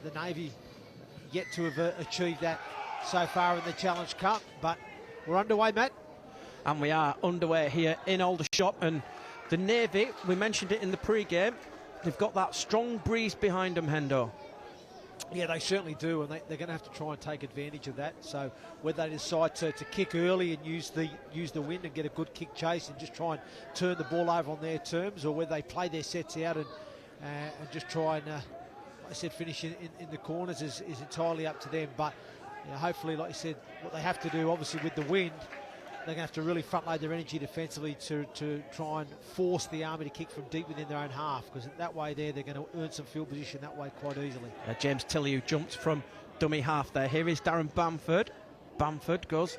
the Navy yet to have achieved that so far in the Challenge Cup, but we're underway, Matt. And we are underway here in Aldershot, and the Navy, we mentioned it in the pre-game, they've got that strong breeze behind them, Hendo. Yeah, they certainly do, and they're going to have to try and take advantage of that. So whether they decide to kick early and use the wind and get a good kick chase and just try and turn the ball over on their terms, or whether they play their sets out and just try and, like I said, finish in the corners is entirely up to them. But you know, hopefully, like you said, what they have to do, obviously, with the wind, they're going to have to really front load their energy defensively to try and force the Army to kick from deep within their own half, because that way they're going to earn some field position that way quite easily. James Tilley, who jumped from dummy half there. Here is Darren Bamford. Bamford goes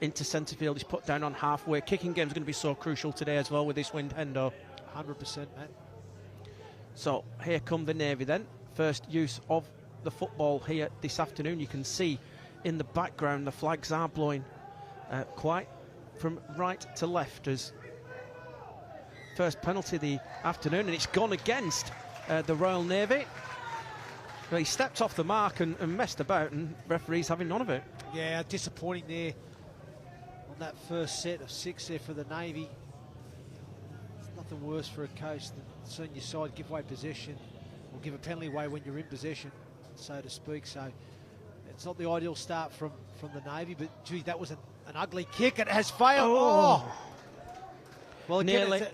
into centre field. He's put down on halfway. Kicking game's going to be so crucial today as well with this wind, Hendo. 100%, Matt. So here come the Navy then. First use of the football here this afternoon. You can see in the background the flags are blowing quite from right to left as first penalty of the afternoon, and it's gone against the Royal Navy. Well, he stepped off the mark and messed about, and referee's having none of it. Yeah, disappointing there on that first set of 6 there for the Navy. It's nothing worse for a coach than seeing your side give away possession or give a penalty away when you're in possession, so to speak. So it's not the ideal start from the Navy, but gee, that was an ugly kick. It has failed. Oh. Well, again, nearly.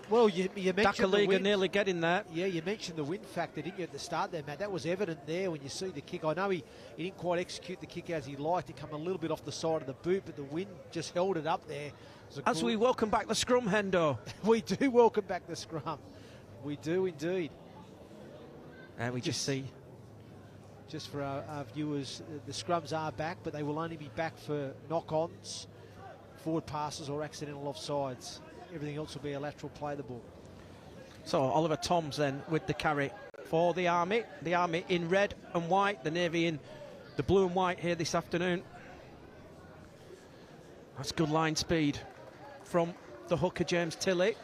You mentioned the wind. Nearly getting that. Yeah, you mentioned the wind factor, didn't you, at the start there, Matt? That was evident there when you see the kick. I know he didn't quite execute the kick as he liked. It came a little bit off the side of the boot, but the wind just held it up there. As we welcome back the scrum, Hendo. We do welcome back the scrum. We do indeed. And we just see. Just for our viewers, the scrums are back, but they will only be back for knock-ons, forward passes or accidental offsides. Everything else will be a lateral play of the ball. So Oliver Toms then with the carry for the Army. The Army in red and white, the Navy in the blue and white here this afternoon. That's good line speed from the hooker, James Tilley.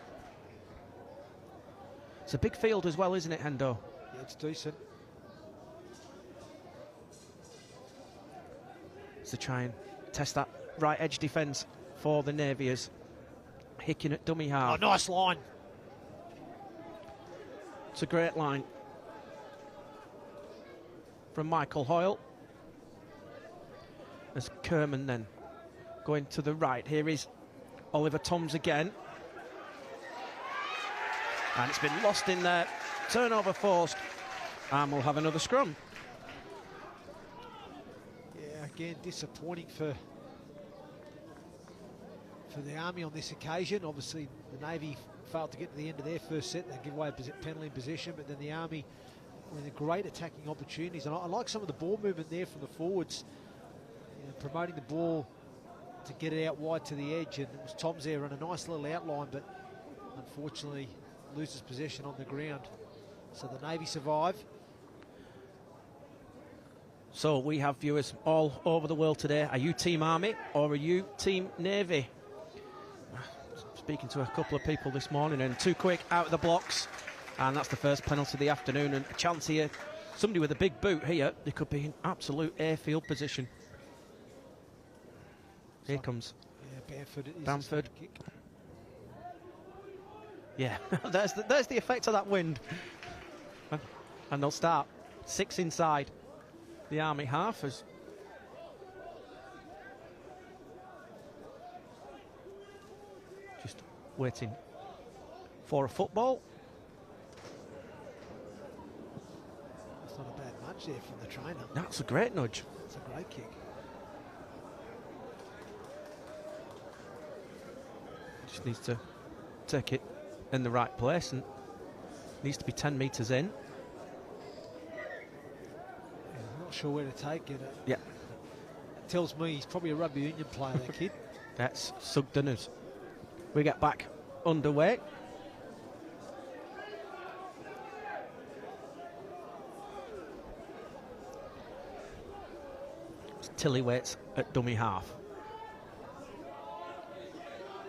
It's a big field as well, isn't it, Hendo? Yeah, it's decent. To try and test that right edge defence for the Naviers. Hicking at dummy half. Oh, nice line. It's a great line from Michael Hoyle. As Kerman then going to the right. Here is Oliver Toms again. And it's been lost in there. Turnover forced. And we'll have another scrum. Again, disappointing for the Army on this occasion. Obviously, the Navy failed to get to the end of their first set. They give away a penalty in possession, but then the Army with great attacking opportunities. And I like some of the ball movement there from the forwards, promoting the ball to get it out wide to the edge. And it was Toms there on a nice little outline, but unfortunately loses possession on the ground. So the Navy survive. So we have viewers all over the world today. Are you Team Army or are you Team Navy? Speaking to a couple of people this morning, and too quick out of the blocks. And that's the first penalty of the afternoon, and a chance here. Somebody with a big boot here. They could be in absolute airfield position. Here comes Bamford. Yeah, there's the effect of that wind. And they'll start 6 inside the Army half as just waiting for a football. That's not a bad nudge there from the trainer. That's a great nudge. It's a great kick. Just needs to take it in the right place and needs to be 10 metres in. Sure where to take it. Yeah. It tells me he's probably a rugby union player, that kid. That's Sugden as we get back underway. Tilley waits at dummy half.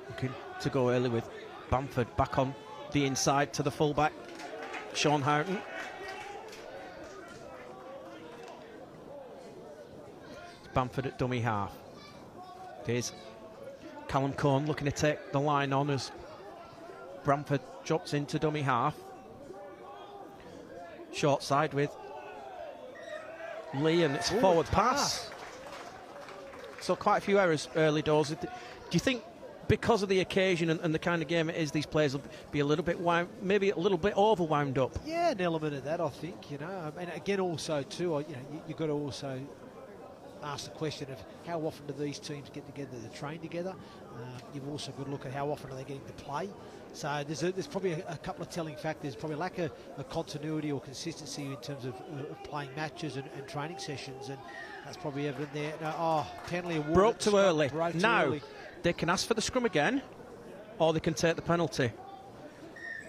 Looking to go early with Bamford back on the inside to the fullback, Sean Houghton. Bamford at dummy half. Here's Callum Cohn looking to take the line on as Bamford drops into dummy half. Short side with Lee, and it's a forward pass. So quite a few errors early doors. Do you think because of the occasion and the kind of game it is, these players will be a little bit maybe a little bit overwound up? Yeah, an element of that, I think. You know, and again, also too, you've got to also ask the question of how often do these teams get together to train together. You've also got to look at how often are they getting to play. So there's probably a couple of telling factors. Probably lack of continuity or consistency in terms of playing matches and training sessions, and that's probably evident there. Penalty award. Broke too early. Now they can ask for the scrum again, or they can take the penalty.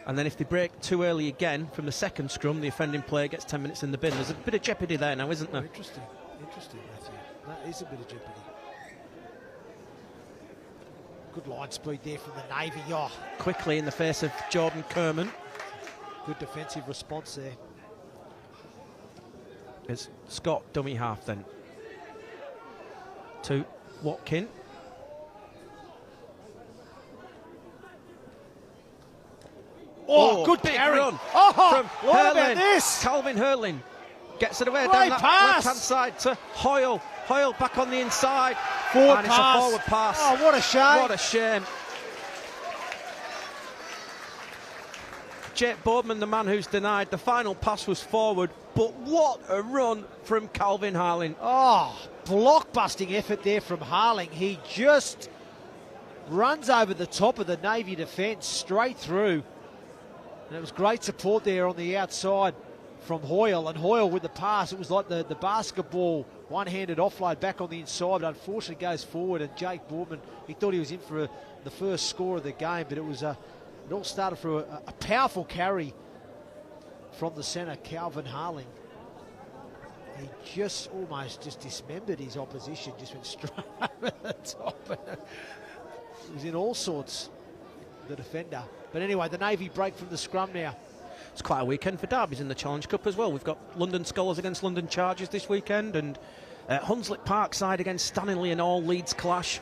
And then if they break too early again from the second scrum, the offending player gets 10 minutes in the bin. There's a bit of jeopardy there now, isn't there? Interesting, Matthew. That is a bit of jeopardy. Good line speed there from the Navy. Quickly in the face of Jordan Kerman. Good defensive response there. It's Scott dummy half then. To Watkin. Good big carry. run From Hurling. about this? Calvin Hurling gets it away Great down that pass. left-hand side to Hoyle. Hoyle back on the inside. Forward and pass. It's a forward pass. Oh, what a shame. What a shame. Jake Boardman, the man who's denied, the final pass was forward, but what a run from Calvin Harling. Blockbusting effort there from Harling. He just runs over the top of the Navy defence straight through. And it was great support there on the outside from Hoyle, and Hoyle with the pass. It was like the basketball one-handed offload back on the inside, but unfortunately goes forward, and Jake Boardman, he thought he was in for the first score of the game, but it was it all started through a powerful carry from the centre, Calvin Harling. He just almost dismembered his opposition, just went straight over the top. He was in all sorts, the defender. But anyway, the Navy break from the scrum now. It's quite a weekend for derbies in the Challenge Cup as well. We've got London Scullers against London Chargers this weekend, and Hunslet Parkside against Stanley, and all Leeds clash.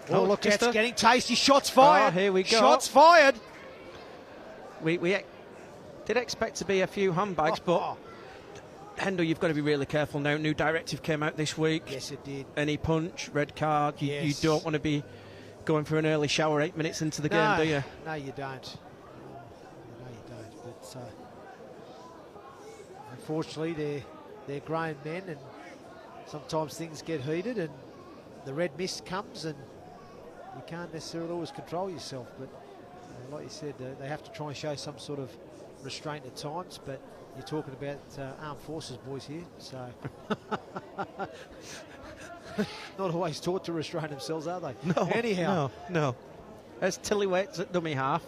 Look, it's getting tasty. Shots fired. Here we go. Shots fired. We did expect to be a few handbags, but Hendo, you've got to be really careful now. New directive came out this week. Yes, it did. Any punch, red card. You Yes. don't want to be going for an early shower 8 minutes into the game, do you? No, you don't. No, you don't. But unfortunately, they're grown men, and sometimes things get heated, and the red mist comes, and you can't necessarily always control yourself. But like you said, they have to try and show some sort of restraint at times. But you're talking about armed forces boys here, so not always taught to restrain themselves, are they? No. Anyhow. No. There's Tillywaits at dummy half.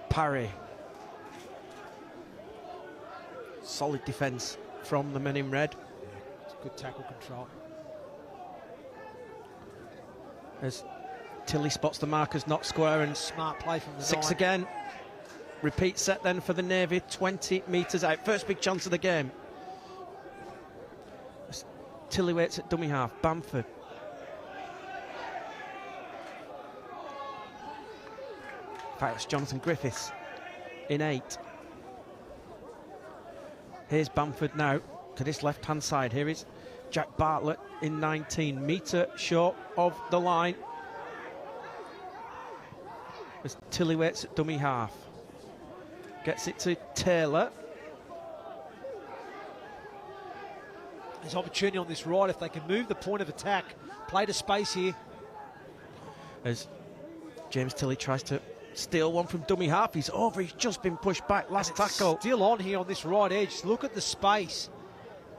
Parry. Solid defence from the men in red. It's good tackle control. As Tilly spots the markers not square, and Smart play from the 6 9. again. Repeat set then for the Navy, 20 metres out. First big chance of the game. Tillywaits at dummy half. Bamford. In fact, it's Jonathan Griffiths in 8. Here's Bamford now to this left-hand side. Here is Jack Bartlett in 19, metre short of the line. As Tillywaits at dummy half. Gets it to Taylor. There's opportunity on this right if they can move the point of attack. Play to space here. As James Tilly tries to steal one from dummy half. He's over. He's just been pushed back. Last tackle. Still on here on this right edge. Look at the space.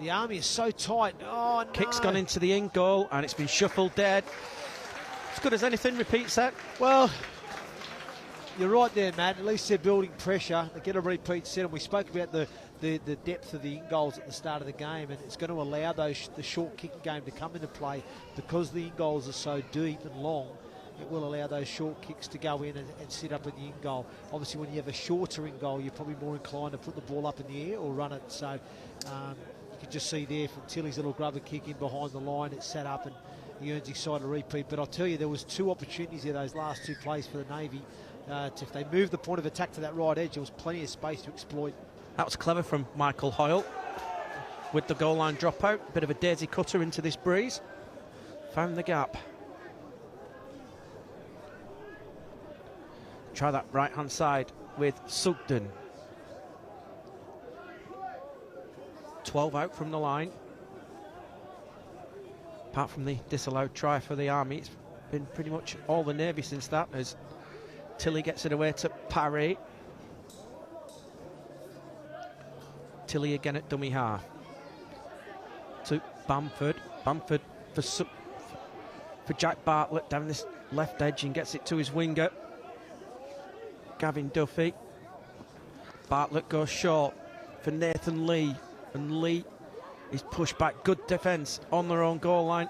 The army is so tight. Oh, no. Kick's gone into the in goal, and it's been shuffled dead. As good as anything, repeat set. Well, you're right there, Matt. At least they're building pressure. They get a repeat set, and we spoke about the depth of the in goals at the start of the game, and it's going to allow the short kicking game to come into play because the in goals are so deep and long. it will allow those short kicks to go in and sit up in the in goal. Obviously, when you have a shorter in goal, you're probably more inclined to put the ball up in the air or run it. So you can just see there from Tilly's little grubber kick in behind the line, it's set up and he earns his side a repeat. But I'll tell you, there was 2 opportunities there, those last 2 plays for the Navy. If they moved the point of attack to that right edge, there was plenty of space to exploit. That was clever from Michael Hoyle with the goal line dropout. Bit of a daisy cutter into this breeze. Found the gap. Try that right-hand side with Sugden. 12 out from the line. Apart from the disallowed try for the Army, it's been pretty much all the Navy since that, as Tilly gets it away to Parry. Tilly again at dummy half. To Bamford. Bamford for Jack Bartlett down this left edge and gets it to his winger, Gavin Duffy. Bartlett goes short for Nathan Lee, and Lee is pushed back. Good defence on their own goal line,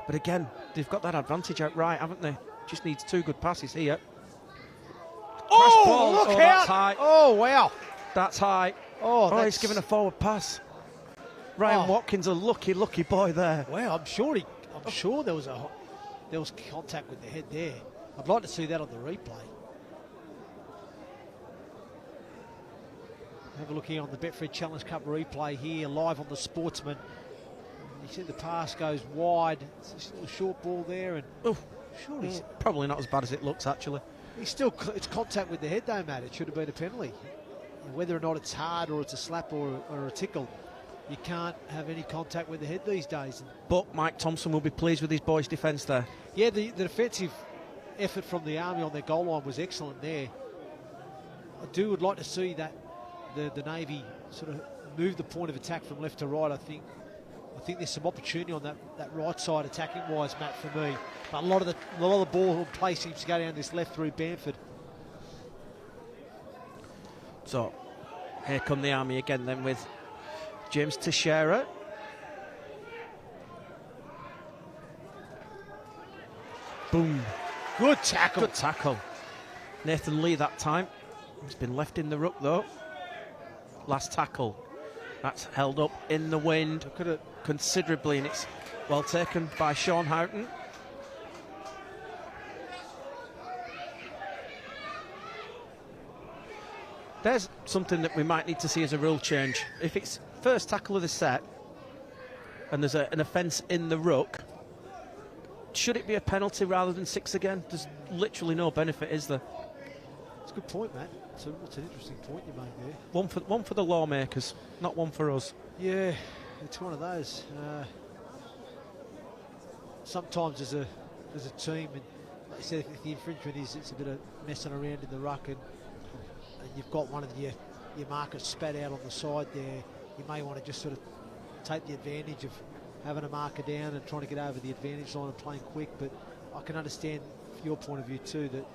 but again, they've got that advantage out right, haven't they? Just needs 2 good passes here. Oh, ball. Look out! That's high. Oh, wow. That's high. Oh, he's given a forward pass. Ryan Watkins, a lucky boy there. Wow, I'm sure there was contact with the head there. I'd like to see that on the replay. Have a look here on the Betfred Challenge Cup replay here, live on the Sportsman. You see the pass goes wide. It's just a little short ball there, and surely probably not as bad as it looks actually. It's contact with the head though, Matt. It should have been a penalty. Whether or not it's hard or it's a slap or a tickle, you can't have any contact with the head these days. But Mike Thompson will be pleased with his boys' defence there. Yeah, the defensive effort from the Army on their goal line was excellent there. I would like to see that the Navy sort of move the point of attack from left to right. I think there's some opportunity on that right side attacking wise, Matt, for me. But a lot of the ball play seems to go down this left through Bamford. So here come the Army again then with James Teixeira. Boom. Good tackle. Good tackle. Nathan Lee that time. He's been left in the ruck though. Last tackle. That's held up in the wind considerably, and it's well taken by Sean Houghton. There's something that we might need to see as a rule change. If it's first tackle of the set and there's an offence in the ruck, should it be a penalty rather than 6 again? There's literally no benefit, is there? It's a good point, Matt. It's an interesting point you made there. One for the lawmakers, not one for us. Yeah, it's one of those. Sometimes as a team, and like you said, if the infringement is it's a bit of messing around in the ruck, and you've got one of your markers spat out on the side there, you may want to just sort of take the advantage of having a marker down and trying to get over the advantage line and playing quick. But I can understand from your point of view too that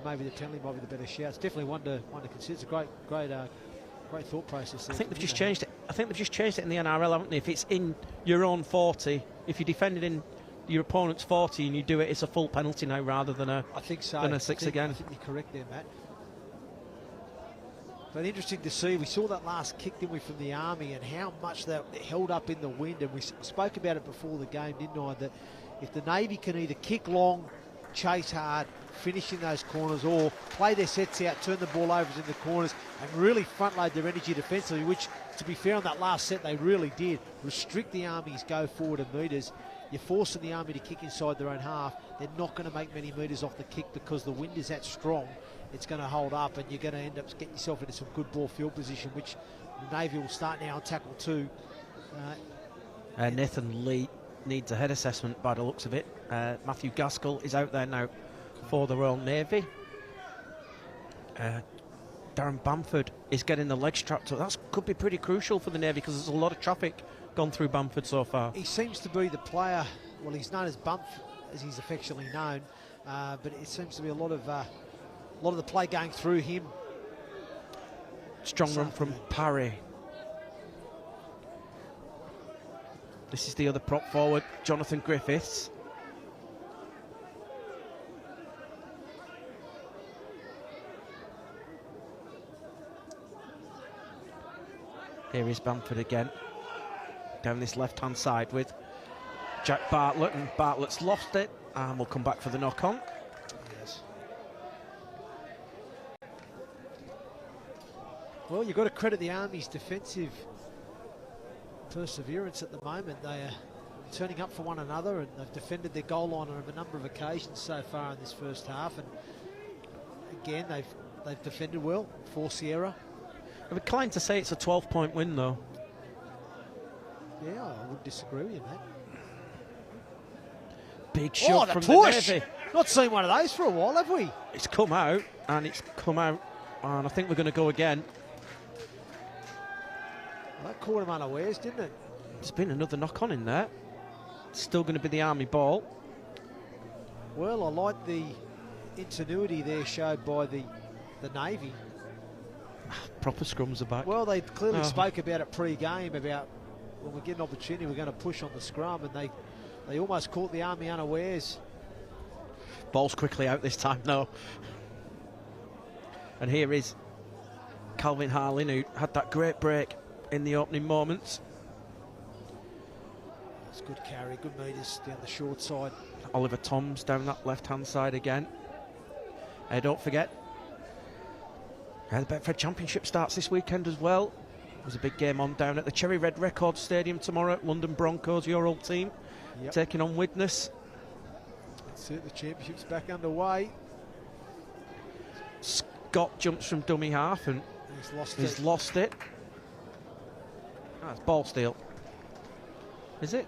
maybe the penalty might be the better shout. It's definitely one to consider. It's a great thought process there. I think they've just changed it. I think they've just changed it in the NRL, haven't they? If it's in your own 40, if you defend it in your opponent's 40 and you do it, it's a full penalty now rather than a I think so. Than a 6 again. I think you're correct there, Matt. But interesting to see. We saw that last kick, didn't we, from the Army, and how much that held up in the wind. And we spoke about it before the game, didn't I? That if the Navy can either kick long, chase hard, finish in those corners, or play their sets out, turn the ball over in the corners, and really front load their energy defensively, which, to be fair, on that last set they really did. Restrict the Army's go forward of metres. You're forcing the Army to kick inside their own half. They're not going to make many metres off the kick because the wind is that strong. It's going to hold up, and you're going to end up getting yourself into some good ball field position, which the Navy will start now on tackle 2. Nathan Lee needs a head assessment by the looks of it. Matthew Gaskell is out there now for the Royal Navy. Darren Bamford is getting the leg strapped up. That could be pretty crucial for the Navy because there's a lot of traffic gone through Bamford so far. He seems to be the player, well, he's known as Bump, as he's affectionately known, but it seems to be a lot of the play going through him. Strong run from Parry. This is the other prop forward, Jonathan Griffiths. Here is Bamford again. Down this left-hand side with Jack Bartlett, and Bartlett's lost it, and we'll come back for the knock-on. Yes. Well, you've got to credit the Army's defensive perseverance at the moment. They are turning up for one another, and they've defended their goal line on a number of occasions so far in this first half. And again, they've defended well, forced the error. I'm inclined to say it's a 12-point win, though. Yeah, I wouldn't disagree with you, mate. Big shot from push. the Navy. Not seen one of those for a while, have we? It's come out, and I think we're going to go again. Well, that caught him unawares, didn't it? There's been another knock-on in there. It's still going to be the Army ball. Well, I like the ingenuity there showed by the Navy. Proper scrums are back. Well, they clearly spoke about it pre-game, about when we get an opportunity, we're going to push on the scrum, and they almost caught the Army unawares. Ball's quickly out this time, though. And here is Calvin Harlin, who had that great break in the opening moments. It's good carry, good meters down the short side. Oliver Toms down that left-hand side again. Don't forget, the Betfred Championship starts this weekend as well. There's a big game on down at the Cherry Red Records Stadium tomorrow. London Broncos, your old team, taking on Widnes. That's it, the championship's back underway. Scott jumps from dummy half and he's lost it. It's ball steal. Is it?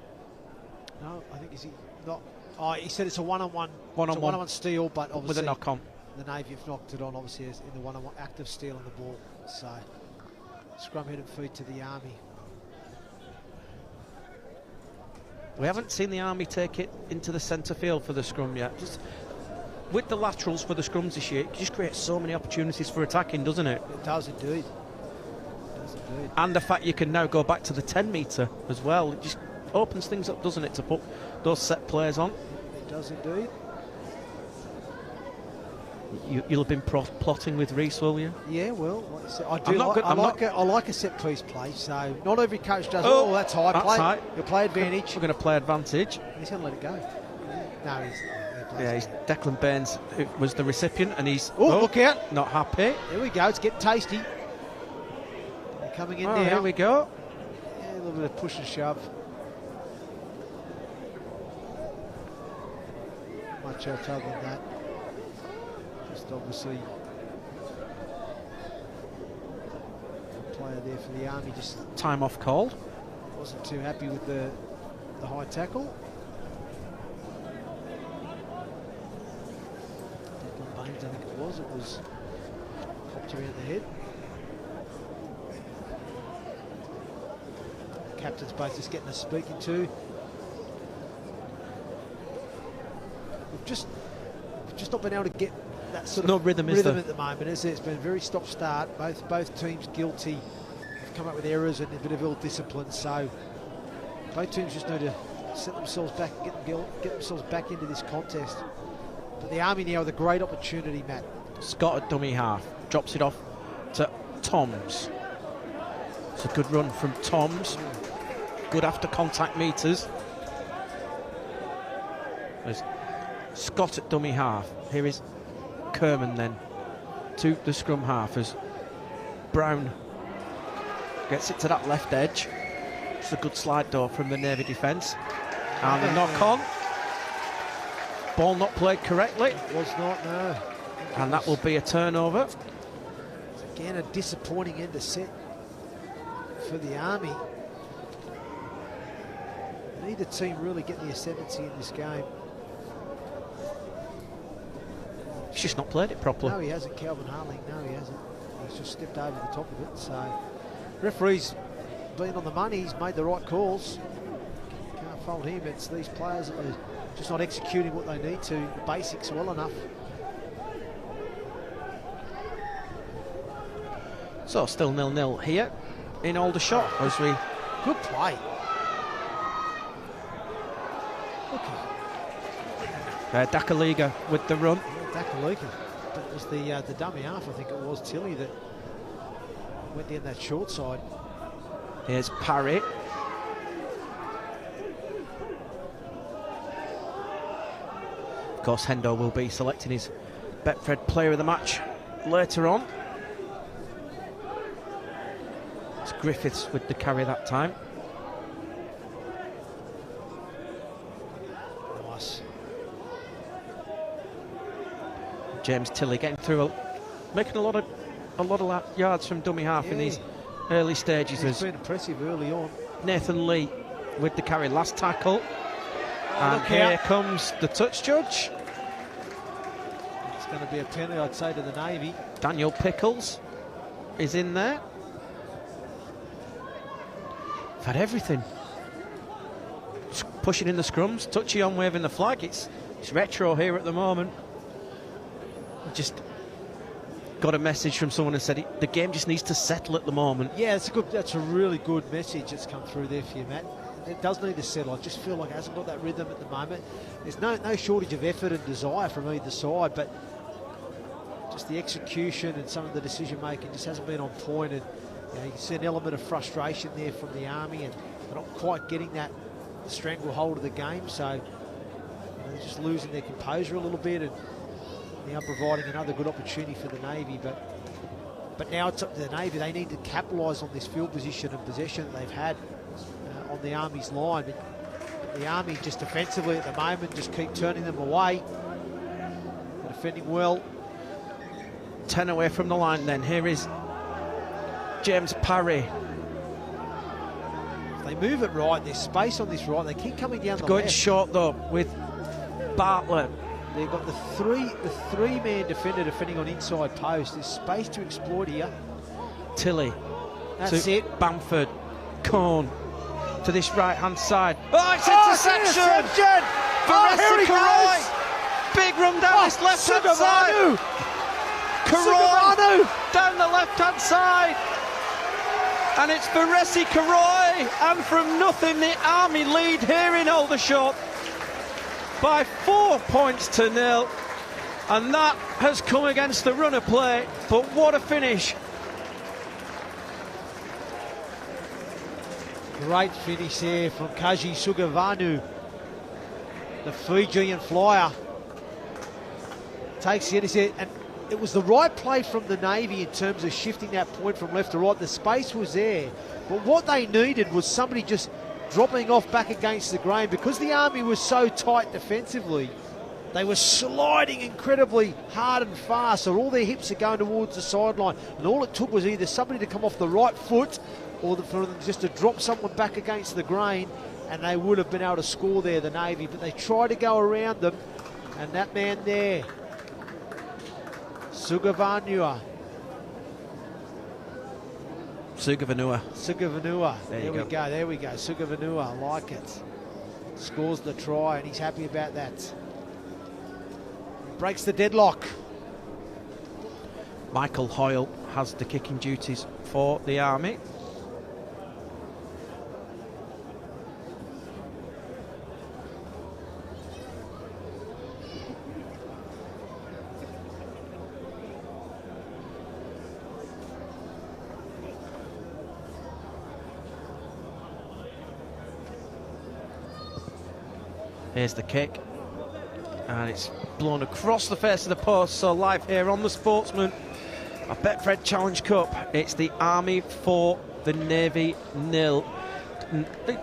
No, I think, is he not? Oh, he said it's a one-on-one. One-on-one steal, but obviously with a knock-on. The Navy have knocked it on, obviously, in the one-on-one active steal on the ball. So, scrum headed feed to the Army. We haven't seen the Army take it into the centre field for the scrum yet. Just with the laterals for the scrums this year, it just creates so many opportunities for attacking, doesn't it? It does indeed. And the fact you can now go back to the 10 metre as well, it just opens things up, doesn't it, to put those set players on? It does indeed. You'll have been plotting with Reese, will you? Yeah, well, like I said, I like a set piece play, so not every coach does. Oh, that's high. That's high. Your play advantage. We're going to play advantage. He's going to let it go. No, he's Declan Burns, who was the recipient, and he's look out! Not happy. There we go. It's getting tasty. They're coming in now. Here we go. Yeah, a little bit of push and shove. Much else other than that. Just obviously a player there for the Army just time off called. Wasn't too happy with the high tackle. Declan Baines, I think it was popped around the head. The captain's both just getting a speaking to. We've just not been able to get that sort of rhythm at the moment, is it? It's been very stop-start. Both teams guilty. Have come up with errors and a bit of ill discipline. So both teams just need to set themselves back, get themselves back into this contest. But the Army now with a great opportunity, Matt. Scott at dummy half drops it off to Toms. It's a good run from Toms. Good after contact meters. There's Scott at dummy half. Here is Kerman then to the scrum half as Brown gets it to that left edge. It's a good slide door from the Navy defence. And the knock on. Ball not played correctly. It was not, no. And that will be a turnover. Again, a disappointing end to set for the Army. Neither team really getting the ascendancy in this game. He's just not played it properly. No, he hasn't. Calvin Harling, no, he hasn't. He's just stepped over the top of it. So, referee's been on the money. He's made the right calls. Can't fault him. It's these players that are just not executing what they need to, the basics, well enough. So, still 0-0 here in Aldershot as we... Good play. Dakaliga with the run. Dakaliga. That was the dummy half, I think it was, Tilly, that went down that short side. Here's Parry. Of course, Hendo will be selecting his Betfred player of the match later on. It's Griffiths with the carry that time. Nice. James Tilley getting through, making a lot of yards from dummy half in these early stages. It's been impressive early on. Nathan Lee with the carry, last tackle. And here comes the touch judge. It's going to be a penalty, I'd say, to the Navy. Daniel Pickles is in there. We've had everything. Pushing in the scrums, touchy on waving the flag. It's retro here at the moment. Just got a message from someone who said the game just needs to settle at the moment. Yeah, that's a really good message that's come through there for you, Matt. It does need to settle. I just feel like it hasn't got that rhythm at the moment. There's no shortage of effort and desire from either side, but just the execution and some of the decision making just hasn't been on point. And you can see an element of frustration there from the Army, and they're not quite getting that stranglehold of the game. So they're just losing their composure a little bit, and now providing another good opportunity for the Navy. But now it's up to the Navy. They need to capitalise on this field position and possession that they've had on the Army's line. But the Army just defensively at the moment just keep turning them away. They're defending well. 10 away from the line then. Here is James Parry. If they move it right, there's space on this right. They keep coming down the going left. Short though with Bartlett. They've got the three-man defender defending on inside post. There's space to exploit here. Tilly. That's it. Bamford. Cohn. To this right-hand side. Oh, it's interception! Here he goes! Big run down this left-hand side. Karoy down the left-hand side. And it's Veresi Karoy. And from nothing, the Army lead here in Aldershot by 4 points to 0. And that has come against the run of play. But what a finish. Great finish there from Kaji Sugavanu, the Fijian flyer. Takes the intercept, and it was the right play from the Navy in terms of shifting that point from left to right. The space was there, but what they needed was somebody just dropping off back against the grain. Because the Army was so tight defensively, they were sliding incredibly hard and fast, so all their hips are going towards the sideline, and all it took was either somebody to come off the right foot or for them just to drop someone back against the grain, and they would have been able to score there, the Navy. But they tried to go around them, and that man there, Sugavanua. There we go. Sugavanua, I like it. Scores the try, and he's happy about that. Breaks the deadlock. Michael Hoyle has the kicking duties for the Army. Here's the kick, and it's blown across the face of the post. So live here on the Sportsman, a Betfred Challenge Cup. It's the Army 4, the Navy 0.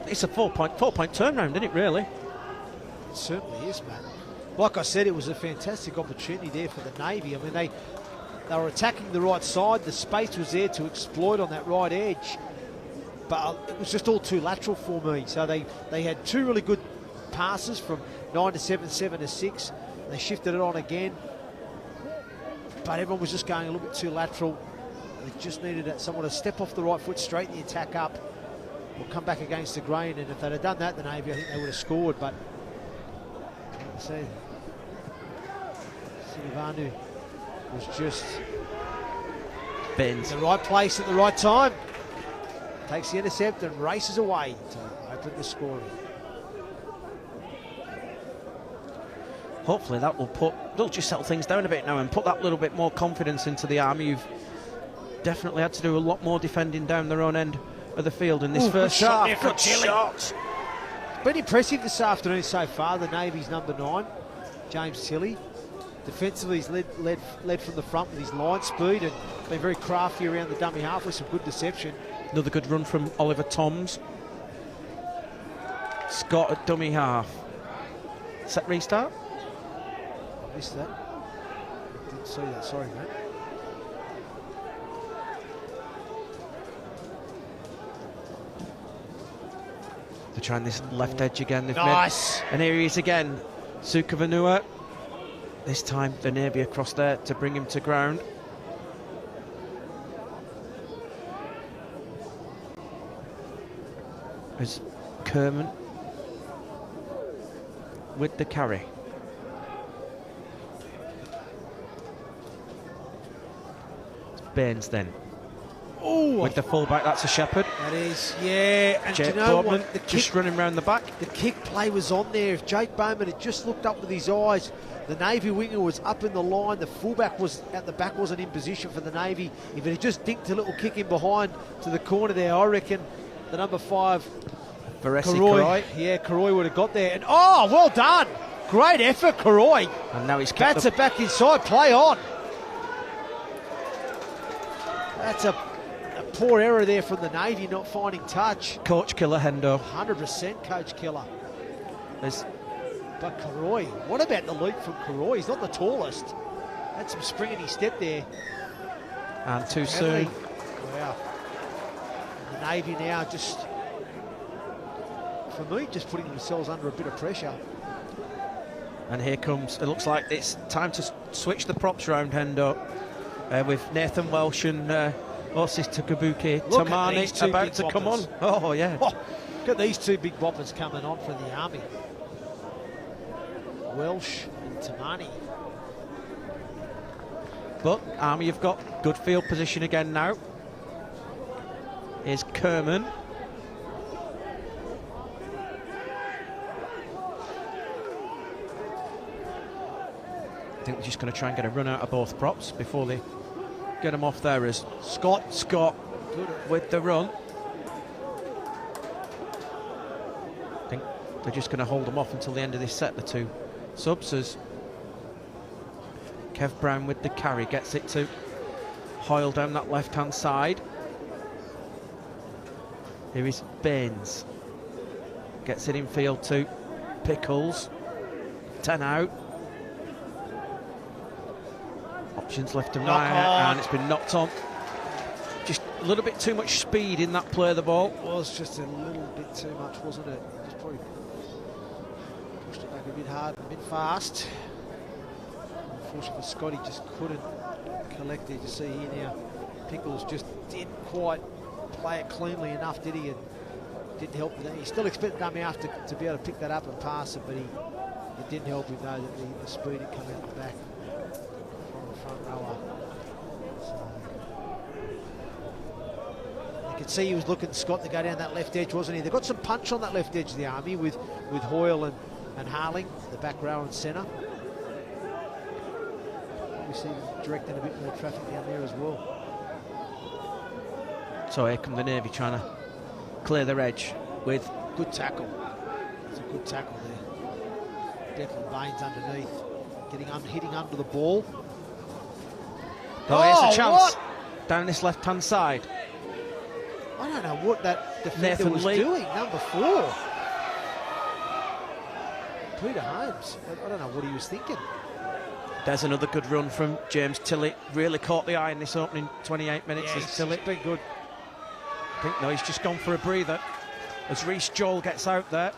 It's a four-point turnaround, isn't it, really? It certainly is, man. Like I said, it was a fantastic opportunity there for the Navy. I mean, they were attacking the right side. The space was there to exploit on that right edge, but it was just all too lateral for me. So they had two really good passes from 9 to 7, 7 to 6. They shifted it on again, but everyone was just going a little bit too lateral. They just needed someone to step off the right foot, straighten the attack up, or come back against the grain. And if they'd have done that, the Navy, I think they would have scored. But like I say, Silvanu was just in the right place at the right time. Takes the intercept and races away to open the scoring. Hopefully they'll just settle things down a bit now and put that little bit more confidence into the Army, who've definitely had to do a lot more defending down their own end of the field in this first half. Good shot. Been impressive this afternoon so far, the Navy's number 9, James Tilley. Defensively, he's led from the front with his line speed and been very crafty around the dummy half with some good deception. Another good run from Oliver Toms. Scott at dummy half. Set restart. I missed that. Didn't see that, sorry mate. They're trying this left edge again. Nice. And here he is again. Sukavanua. This time the Navy across there to bring him to ground. As Kerman with the carry. It's Baines then. Oh, with the fullback, that's a Shepherd. That is, yeah. And Jake do you know Boardman what? The kick, just running round the back. The kick play was on there. If Jake Bowman had just looked up with his eyes, the Navy winger was up in the line. The fullback was at the back, wasn't in position for the Navy. If it had just dinked a little kick in behind to the corner there, I reckon the number 5, Karoy. Yeah, Karoy would have got there. And oh, well done. Great effort, Karoy. And now he's bats it back inside. Play on. That's a poor error there from the Navy, not finding touch. Coach killer, Hendo. 100% coach killer. But Karoy, what about the leap from Karoy? He's not the tallest. Had some spring in his step there. And too soon. Wow. And the Navy now just, for me, just putting themselves under a bit of pressure. And here comes, it looks like it's time to switch the props round, Hendo, with Nathan Welsh and Osis Tukabuki Tamani about to come on. Oh, yeah. Oh, look at these two big boppers coming on for the Army. Welsh and Tamani. But Army have got good field position again now. Here's Kerman. I think they're just going to try and get a run out of both props before they get them off there. As Scott with the run. I think they're just going to hold them off until the end of this set, the two subs, as Kev Brown with the carry gets it to Hoyle down that left-hand side. Here is Baines. Gets it in field to Pickles. 10 out. Options left and right, and it's been knocked on. Just a little bit too much speed in that play of the ball. It was just a little bit too much, wasn't it? Just probably pushed it back a bit hard, a bit fast. Unfortunately for Scotty, just couldn't collect it. You see here now, Pickles just didn't quite play it cleanly enough, did he? And didn't help with that. He still expected dummy after to be able to pick that up and pass it, but it didn't help him though that the speed had come out the back from the front rower. So you could see he was looking, Scott, to go down that left edge, wasn't he? They've got some punch on that left edge of the Army with Hoyle and Harling, the back row and centre. We see them directing a bit more traffic down there as well. So here come the Navy trying to clear their edge with good tackle. It's a good tackle there. Declan Baines underneath, hitting under the ball. Oh, here's a chance down this left-hand side. I don't know what that defender Nathan was Lee. doing. Number 4, Peter Holmes. I don't know what he was thinking. There's another good run from James Tilley. Really caught the eye in this opening 28 minutes. Yeah, as Tilley. It's been good. I think, no, he's just gone for a breather as Reece Joel gets out there.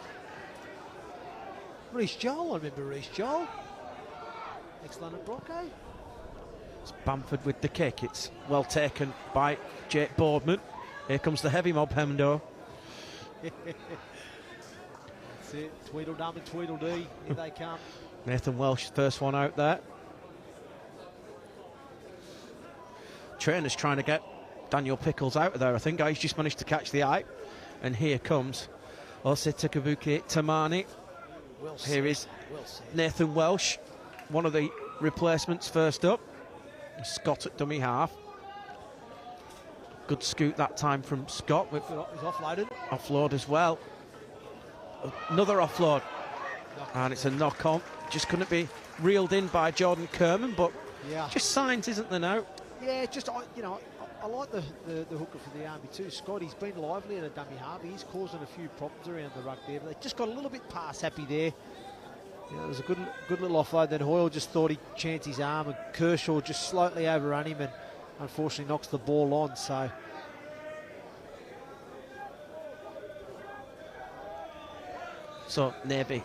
Reece Joel, I remember Reece Joel. Ex-London Bronco. It's Bamford with the kick. It's well taken by Jake Boardman. Here comes the heavy mob, Hendo. That's it. Tweedledum and Tweedledee. Here they come. Nathan Welsh, first one out there. Trainer's trying to get Daniel Pickles out of there, I think. He's just managed to catch the eye. And here comes Osita Kabuki Tamani. Here is Nathan Welsh, one of the replacements first up. Scott at dummy half. Good scoot that time from Scott with He's offloaded. offload as well. Another offload. And it's a knock on. Just couldn't be reeled in by Jordan Kerman, but just signs, isn't there now? Yeah, just, you know, I like the hooker for the Army too, Scott. He's been lively at a dummy half. He's causing a few problems around the ruck there, but they just got a little bit pass happy there. Yeah, it was a good little offload. Then Hoyle just thought he'd chance his arm, and Kershaw just slightly overrun him and unfortunately knocks the ball on. So Navy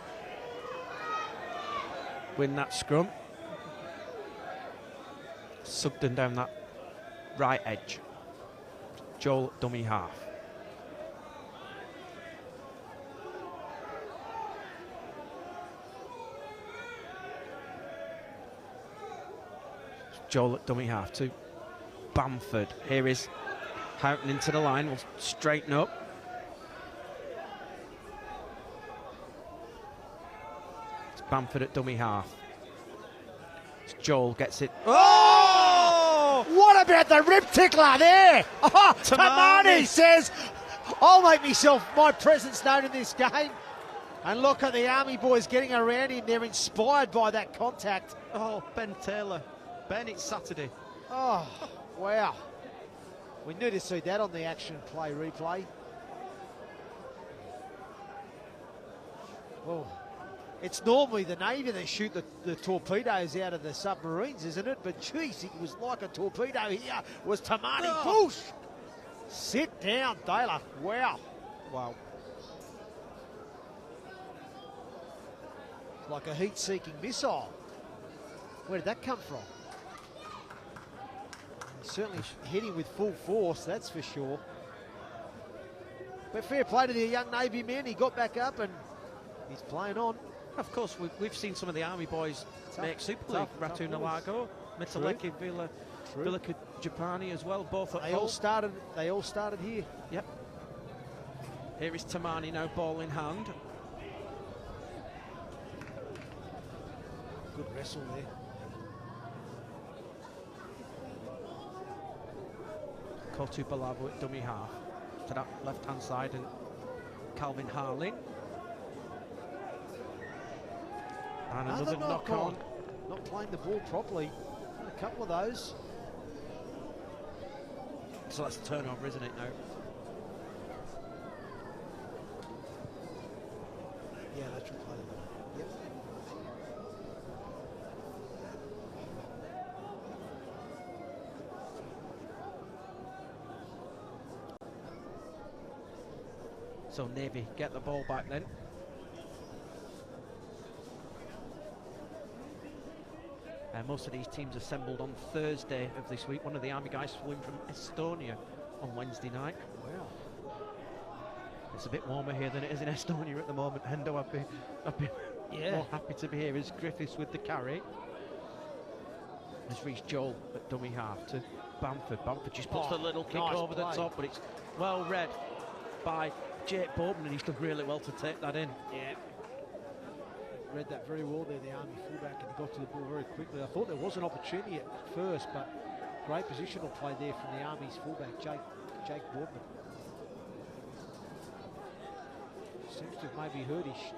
win that scrum. Sugden down that right edge. Joel dummy half. Joel at dummy half to Bamford. Here is Houghton into the line. Will straighten up. It's Bamford at dummy half. It's Joel gets it. Oh! What about the rib tickler there? Oh, Tamani says, I'll make my presence known in this game. And look at the Army boys getting around him. They're inspired by that contact. Oh, Ben Taylor. Ben, it's Saturday. Oh, wow. We need to see that on the action play replay. Well, it's normally the Navy that shoot the torpedoes out of the submarines, isn't it? But geez, it was like a torpedo here. It was Tamani. Push! Sit down, Taylor. Wow. Wow. It's like a heat-seeking missile. Where did that come from? Certainly hitting with full force, that's for sure. But fair play to the young Navy man. He got back up and he's playing on. Of course, we've seen some of the Army boys make Super League. Ratuna Lago, Mitsaleki, Villa Japani as well. Both They all started here. Yep. Here is Tamani now, ball in hand. Good wrestle there. Kotu Balavo at dummy half to that left-hand side, and Calvin Harling. And another knock on. Not playing the ball properly. A couple of those. So that's a turnover, isn't it, now? Yeah, that's play. Yep. So Navy get the ball back then. Most of these teams assembled on Thursday of this week. One of the Army guys flew in from Estonia on Wednesday night. Wow. It's a bit warmer here than it is in Estonia at the moment. Hendo, I'd be more happy to be here. Is Griffiths with the carry. Has reached Joel at dummy half to Bamford. Bamford just puts the little kick over the top, but it's well read by Jake Bowman, and he's done really well to take that in. Yeah. Read that very well there, the Army fullback, and he got to the ball very quickly. I thought there was an opportunity at first, but great positional play there from the Army's fullback, Jake Boardman. Seems to have maybe hurt his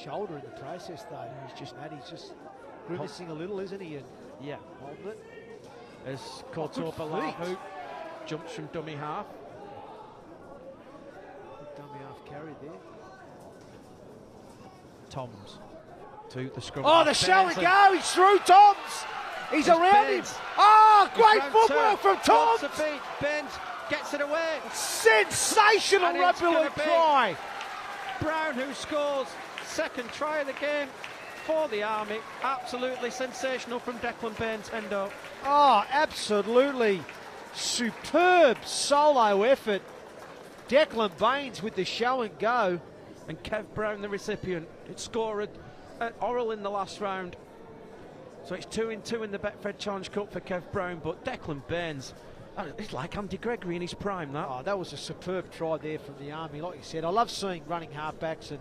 shoulder in the process, though. He's just grimacing a little, isn't he? And yeah, holding it. As Koto Balavo jumps from dummy half. Good dummy half carried there. Toms to the scrum. Oh, the show and go! He's through Toms! He's around him! Oh, great footwork from Toms! Bends, gets it away. Sensational rugby league try! Brown, who scores second try of the game for the Army. Absolutely sensational from Declan Baines, Hendo. Oh, absolutely superb solo effort. Declan Baines with the show and go. And Kev Brown, the recipient, it scored at Orrell in the last round. So it's 2-2 in the Betfred Challenge Cup for Kev Brown, but Declan Baines, it's like Andy Gregory in his prime, that. Oh, that was a superb try there from the Army. Like you said, I love seeing running halfbacks, and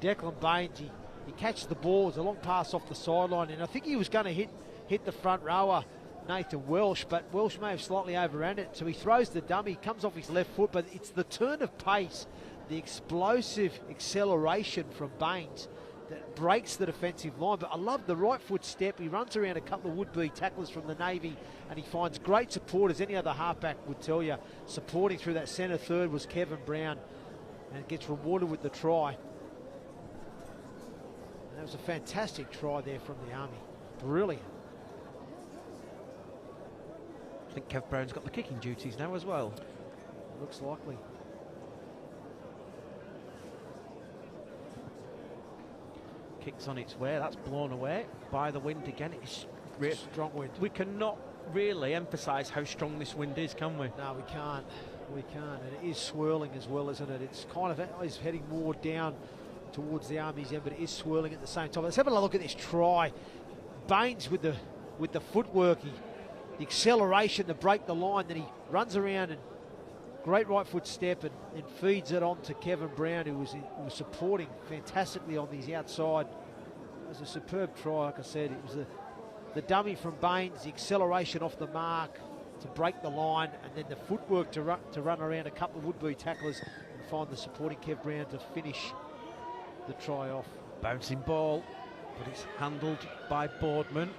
Declan Baines, he catches the ball. It's a long pass off the sideline, and I think he was going to hit the front rower, Nathan Welsh, but Welsh may have slightly overran it. So he throws the dummy, comes off his left foot, but it's the turn of pace, the explosive acceleration from Baines that breaks the defensive line. But I love the right foot step. He runs around a couple of would-be tacklers from the Navy, and he finds great support, as any other halfback would tell you. Supporting through that centre third was Kevin Brown, and gets rewarded with the try. And that was a fantastic try there from the Army. Brilliant. I think Kev Brown's got the kicking duties now as well. Looks likely. Kicks on its way. That's blown away by the wind again. It's strong wind. We cannot really emphasise how strong this wind is, can we? No, we can't. We can't. And it is swirling as well, isn't it? It's kind of is heading more down towards the Army's end, but it is swirling at the same time. Let's have a look at this try. Baines with the footwork, the acceleration to break the line, then he runs around and great right foot step and feeds it on to Kevin Brown, who was supporting fantastically on his outside. It was a superb try, like I said. It was the dummy from Baines, the acceleration off the mark to break the line, and then the footwork to run around a couple of would-be tacklers and find the supporting Kev Brown to finish the try off. Bouncing ball, but it's handled by Boardman.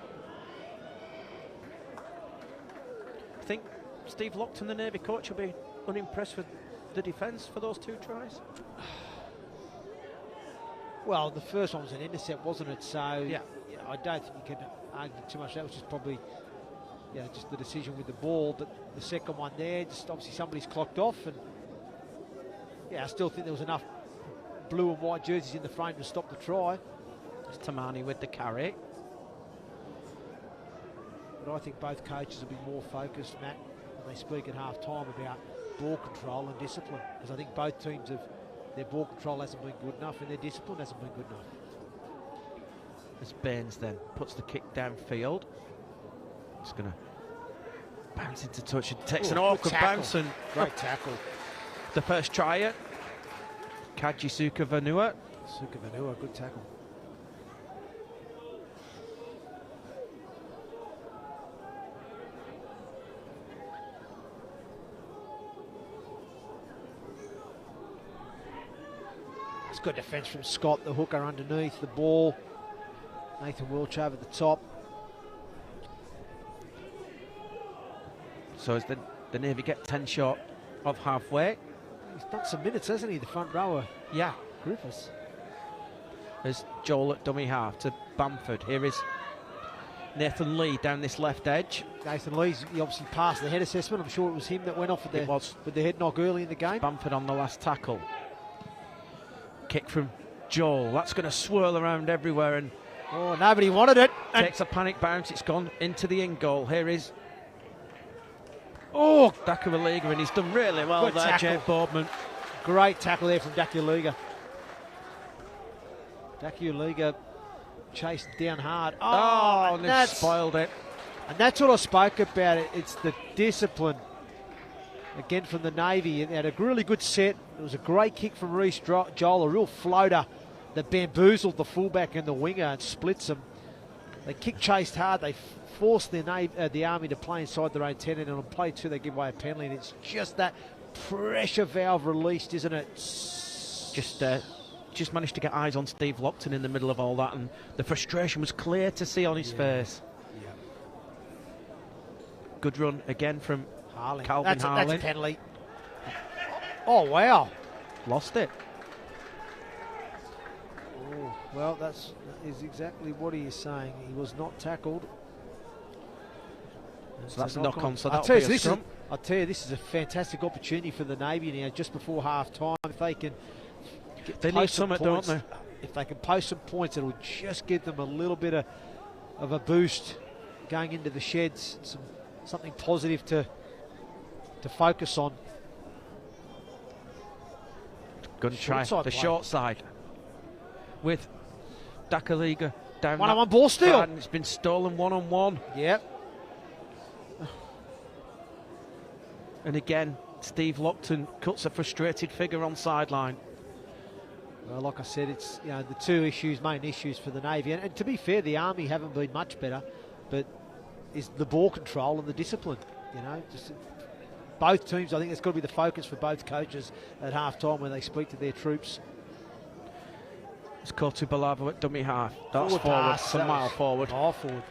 I think Steve Lockton, the Navy coach, will be unimpressed with the defence for those two tries. Well, the first one was an intercept, wasn't it? So yeah, I don't think you can argue too much. That was just probably just the decision with the ball. But the second one there, just obviously somebody's clocked off, and I still think there was enough blue and white jerseys in the frame to stop the try. It's Tamani with the carry. But I think both coaches will be more focused, Matt, when they speak at half-time about ball control and discipline, because I think both teams their ball control hasn't been good enough and their discipline hasn't been good enough. As Baines then puts the kick downfield, it's going to bounce into touch and takes an awkward bounce, and great tackle. The first try, Kaji Sukavanua. Sukavanua, good tackle. It's good defence from Scott, the hooker underneath the ball. Nathan Welch over the top. So as the Navy get 10 short of halfway. He's done some minutes, hasn't he, the front rower? Yeah. Griffiths. There's Joel at dummy half to Bamford. Here is Nathan Lee down this left edge. Nathan Lee's, he obviously passed the head assessment. I'm sure it was him that went off with the head knock early in the game. Bamford on the last tackle. Kick from Joel. That's going to swirl around everywhere, and nobody wanted it. Takes a panic bounce. It's gone into the in goal. Here is Dakualiga, and he's done really well good there, tackle. Jake Boardman. Great tackle there from Dakualiga. Dakualiga chased down hard. And they've spoiled it. And that's what I spoke about. It's the discipline. Again from the Navy. They had a really good set. It was a great kick from Reece Joel, a real floater that bamboozled the fullback and the winger and splits them. They chased hard. They forced the Army to play inside their own 10, and on play 2 they give away a penalty, and it's just that pressure valve released, isn't it? Just managed to get eyes on Steve Lockton in the middle of all that, and the frustration was clear to see on his face. Yeah. Good run again from Harling. Calvin Harling. That's a penalty. Oh, wow. Lost it. Oh, well, that is exactly what he is saying. He was not tackled. So that's a knock-on. So I'll tell you, this is a fantastic opportunity for the Navy now, just before half-time. If they can they need some points, don't they? If they can post some points, it'll just give them a little bit of a boost going into the sheds. Something positive to focus on. Good try. The short side with Dakualiga down. One-on-one ball steal. It's been stolen one-on-one. Yep. And again, Steve Lockton cuts a frustrated figure on sideline. Well, like I said, it's the two main issues for the Navy. And to be fair, the Army haven't been much better, but is the ball control and the discipline. You know, just both teams. I think that's got to be the focus for both coaches at half-time when they speak to their troops. It's Kotu Balavo at dummy half. That's forward. Pass. It's a mile forward. Mile forward.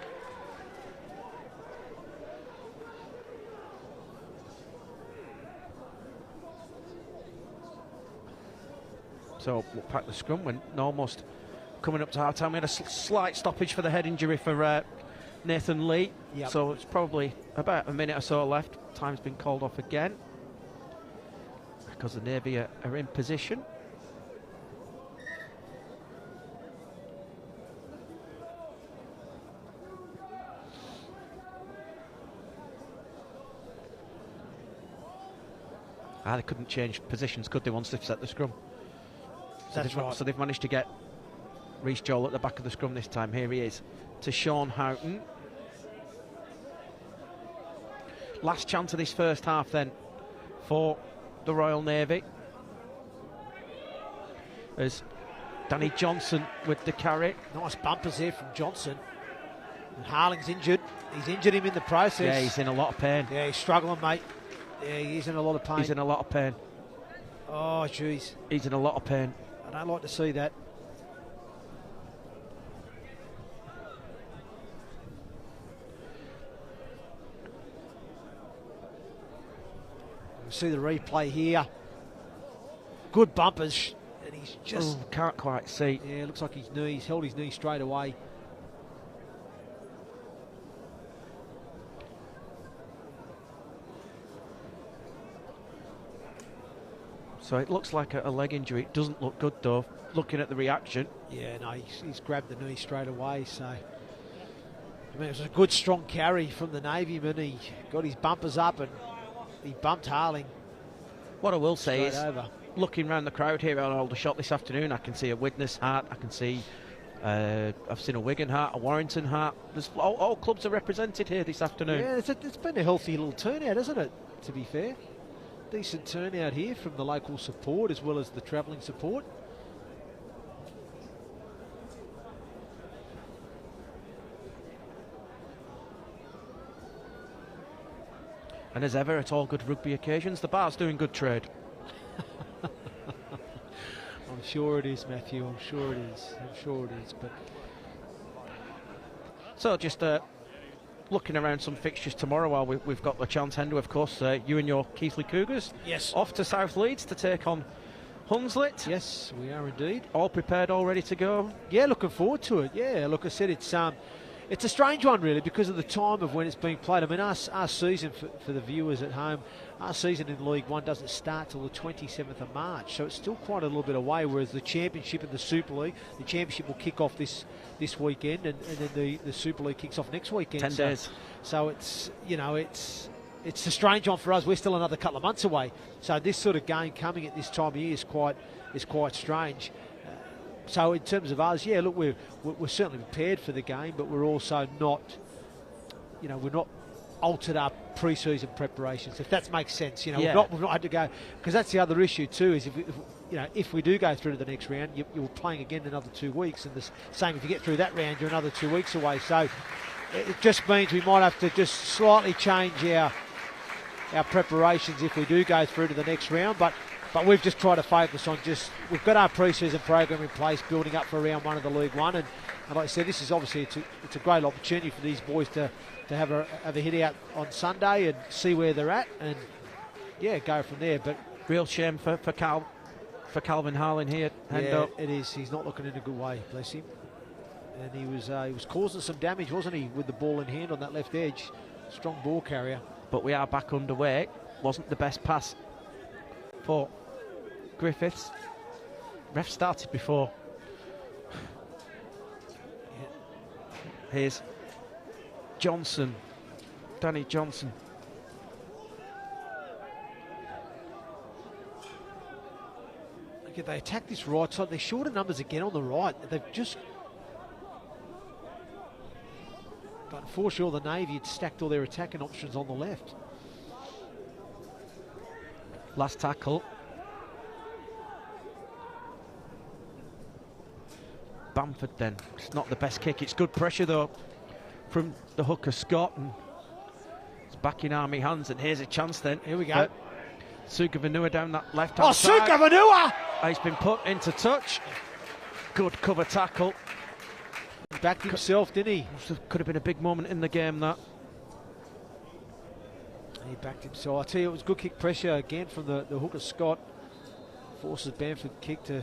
So we'll pack the scrum when almost coming up to half time. We had a slight stoppage for the head injury for Nathan Lee. Yep. So it's probably about a minute or so left. Time's been called off again because the Navy are in position. They couldn't change positions, could they, once they've set the scrum? That's right. So they've managed to get Rhys Joel at the back of the scrum this time. Here he is to Sean Houghton. Last chance of this first half then for the Royal Navy. As Danny Johnson with the carry. Nice bumpers here from Johnson. And Harling's injured. He's injured him in the process. Yeah, he's in a lot of pain. Yeah, he's struggling, mate. Yeah, he's in a lot of pain. He's in a lot of pain. Oh, jeez. He's in a lot of pain. I don't like to see that. See the replay here. Good bumpers, and he's just can't quite see. Yeah, looks like his knees held his knee straight away. So it looks like a leg injury. It doesn't look good though, looking at the reaction. Yeah, no, he's grabbed the knee straight away. So, I mean, it was a good, strong carry from the Navyman. He got his bumpers up and he bumped Harling. What I will say is, over. Looking around the crowd here on Aldershot this afternoon, I can see a Widnes hat, I can see, I've seen a Wigan hat, a Warrington hat. There's, all clubs are represented here this afternoon. Yeah, it's been a healthy little turnout, hasn't it, to be fair? Decent turnout here from the local support as well as the travelling support. And as ever, at all good rugby occasions, the bar's doing good trade. I'm sure it is, Matthew. I'm sure it is. I'm sure it is. But so just looking around some fixtures tomorrow while we've got the chance, Hendo, of course, you and your Keighley Cougars. Yes. Off to South Leeds to take on Hunslet. Yes, we are indeed. All prepared, all ready to go? Yeah, looking forward to it. Yeah, look, I said it's a strange one, really, because of the time of when it's being played. I mean, our season, for the viewers at home, our season in League One doesn't start till the 27th of March, so it's still quite a little bit away, whereas the Championship and the Super League, the Championship will kick off this weekend, and then the Super League kicks off next weekend. 10 days. So it's, you know, it's a strange one for us. We're still another couple of months away, so this sort of game coming at this time of year is quite strange. So in terms of us, yeah, look, we're certainly prepared for the game, but we're also not, you know, we're not altered our pre-season preparations, if that makes sense. You know, yeah. we've not had to go, because that's the other issue too, is if we do go through to the next round, you're playing again in another 2 weeks, and the same if you get through that round, you're another 2 weeks away. So it just means we might have to just slightly change our preparations if we do go through to the next round, but we've just tried to focus on we've got our pre-season program in place, building up for round one of the League One, and like I said, this is obviously it's a great opportunity for these boys to have a hit out on Sunday and see where they're at, and yeah, go from there. But real shame for Calvin Harling here. Yeah, it is. He's not looking in a good way, bless him. And he was causing some damage, wasn't he, with the ball in hand on that left edge. Strong ball carrier. But we are back underway. Wasn't the best pass for Griffiths. Ref started before. Yeah. Here's Johnson, Danny Johnson. Okay, they attack this right side. They're shorter numbers again on the right. They've just... But unfortunately, the Navy had stacked all their attacking options on the left. Last tackle. Bamford then. It's not the best kick. It's good pressure though from the hooker Scott, and it's back in Army hands, and here's a chance then. Here we go. Sugavanua down that left-hand side. Oh, Sugavanua! He's been put into touch. Good cover tackle. He backed himself, didn't he? Could have been a big moment in the game, that. He backed himself. I tell you, it was good kick pressure again from the hooker Scott. Forces Bamford kick to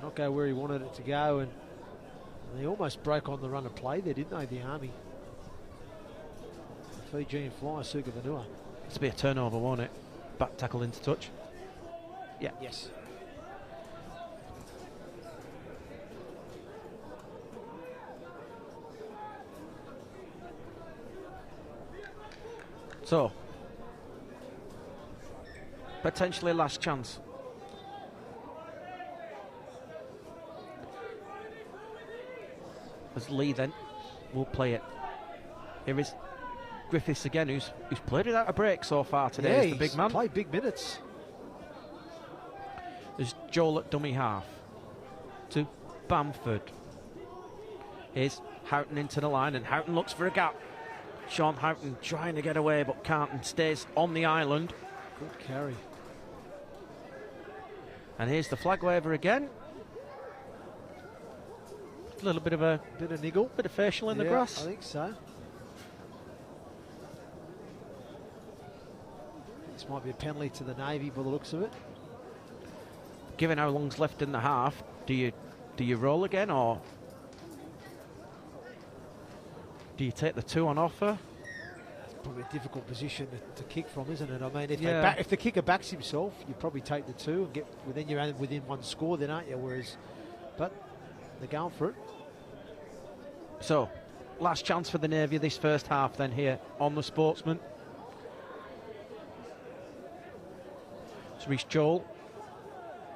not go where he wanted it to go, and they almost broke on the run of play there, didn't they, the Army? Fijian flyer, Sugavanua. It's be a turnover, won't it? Back tackle into touch. Yeah. Yes. So, potentially last chance. As Lee then will play it. Here is Griffiths again, who's played without a break so far today. Yeah, He's the big man. Played big minutes. There's Joel at dummy half to Bamford. Here's Houghton into the line, and Houghton looks for a gap. Sean Houghton trying to get away, but can't, and stays on the island. Good carry. And here's the flag waver again. A little bit of a niggle, bit of facial in the grass. I think so. This might be a penalty to the Navy by the looks of it. Given how long's left in the half, do you roll again, or do you take the 2 on offer? It's probably a difficult position to kick from, isn't it? I mean, if the kicker backs himself, you probably take the 2 and get within one score, then, aren't you? But they're going for it. So, last chance for the Navy this first half then here on the Sportsman. It's Reece Joel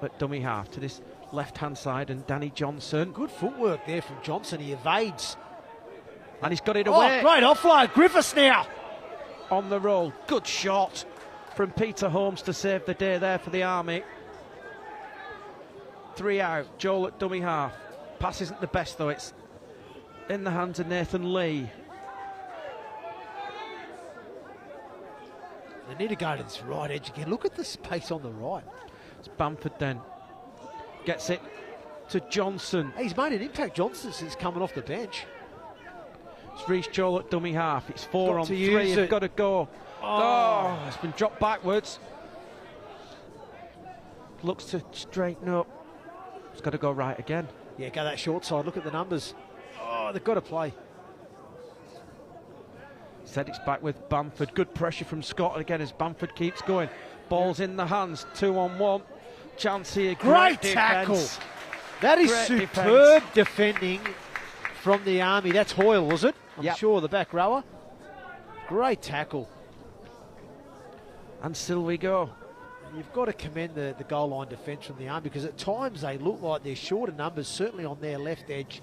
at dummy half to this left-hand side, and Danny Johnson. Good footwork there from Johnson. He evades. And he's got it away. Oh, great offload. Griffiths now. On the roll. Good shot from Peter Holmes to save the day there for the Army. 3 out. Joel at dummy half. Pass isn't the best, though. It's in the hands of Nathan Lee. They need to go to this right edge again. Look at the space on the right. It's Bamford then. Gets it to Johnson. He's made an impact, Johnson, since coming off the bench. It's Reece Joel at dummy half. It's 4 on 3. You've got to go. Oh, it's been dropped backwards. Looks to straighten up. It's got to go right again. Yeah, go that short side. Look at the numbers. Oh, they've got to play. Said it's back with Bamford. Good pressure from Scott again as Bamford keeps going. Ball's in the hands. 2 on 1. Chance here. Great tackle. That is superb defending from the Army. That's Hoyle, was it? I'm sure, the back rower. Great tackle. And still we go. You've got to commend the goal line defence from the Army, because at times they look like they're shorter numbers, certainly on their left edge.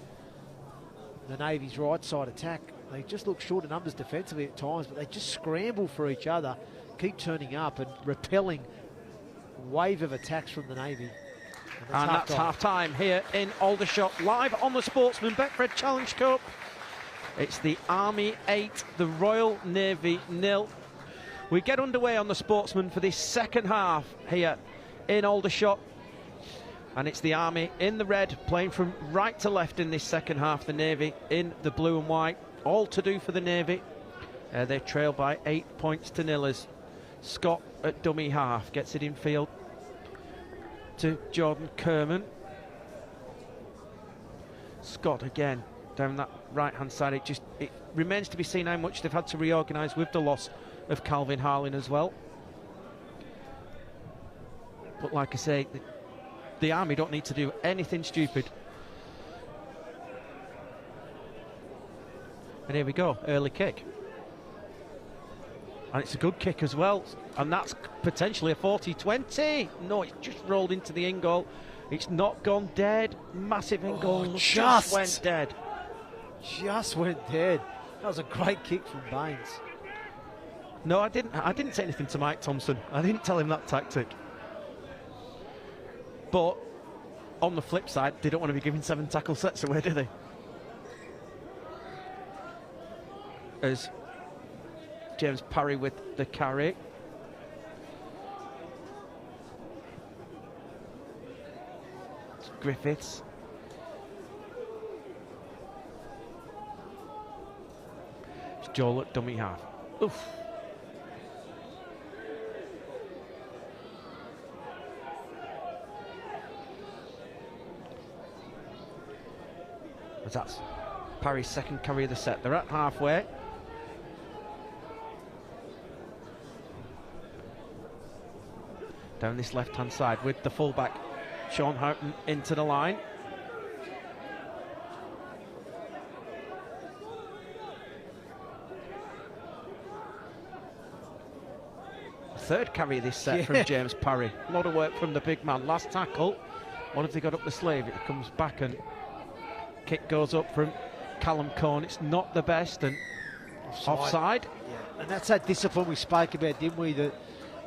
The Navy's right side attack. They just look shorter numbers defensively at times, but they just scramble for each other, keep turning up and repelling wave of attacks from the Navy. And that's half-time here in Aldershot, live on the Sportsman Betfred Challenge Cup. It's the Army 8, the Royal Navy 0. We get underway on the Sportsman for this second half here in Aldershot. And it's the Army in the red, playing from right to left in this second half. The Navy in the blue and white. All to do for the Navy. They trail by 8 points to 0 as Scott at dummy half gets it in field to Jordan Kerman. Scott again down that right-hand side. It remains to be seen how much they've had to reorganise with the loss of Calvin Harlin as well. But like I say, the Army don't need to do anything stupid. And here we go, early kick. And it's a good kick as well. And that's potentially a 40-20. No, it's just rolled into the in goal. It's not gone dead. Massive in goal. Just went dead. Just went dead. That was a great kick from Baines. No, I didn't say anything to Mike Thompson. I didn't tell him that tactic. But on the flip side, they don't want to be giving 7 tackle sets away, do they? as James Parry with the carry. It's Griffiths. It's Joel at dummy half. Oof. As that's Parry's second carry of the set. They're at halfway. Down this left-hand side with the fullback, Sean Houghton, into the line. Third carry of this set from James Parry. A lot of work from the big man. Last tackle. What have they got up the sleeve? It comes back and kick goes up from Callum Cohn. It's not the best and offside. Yeah. And that's that discipline we spoke about, didn't we? That,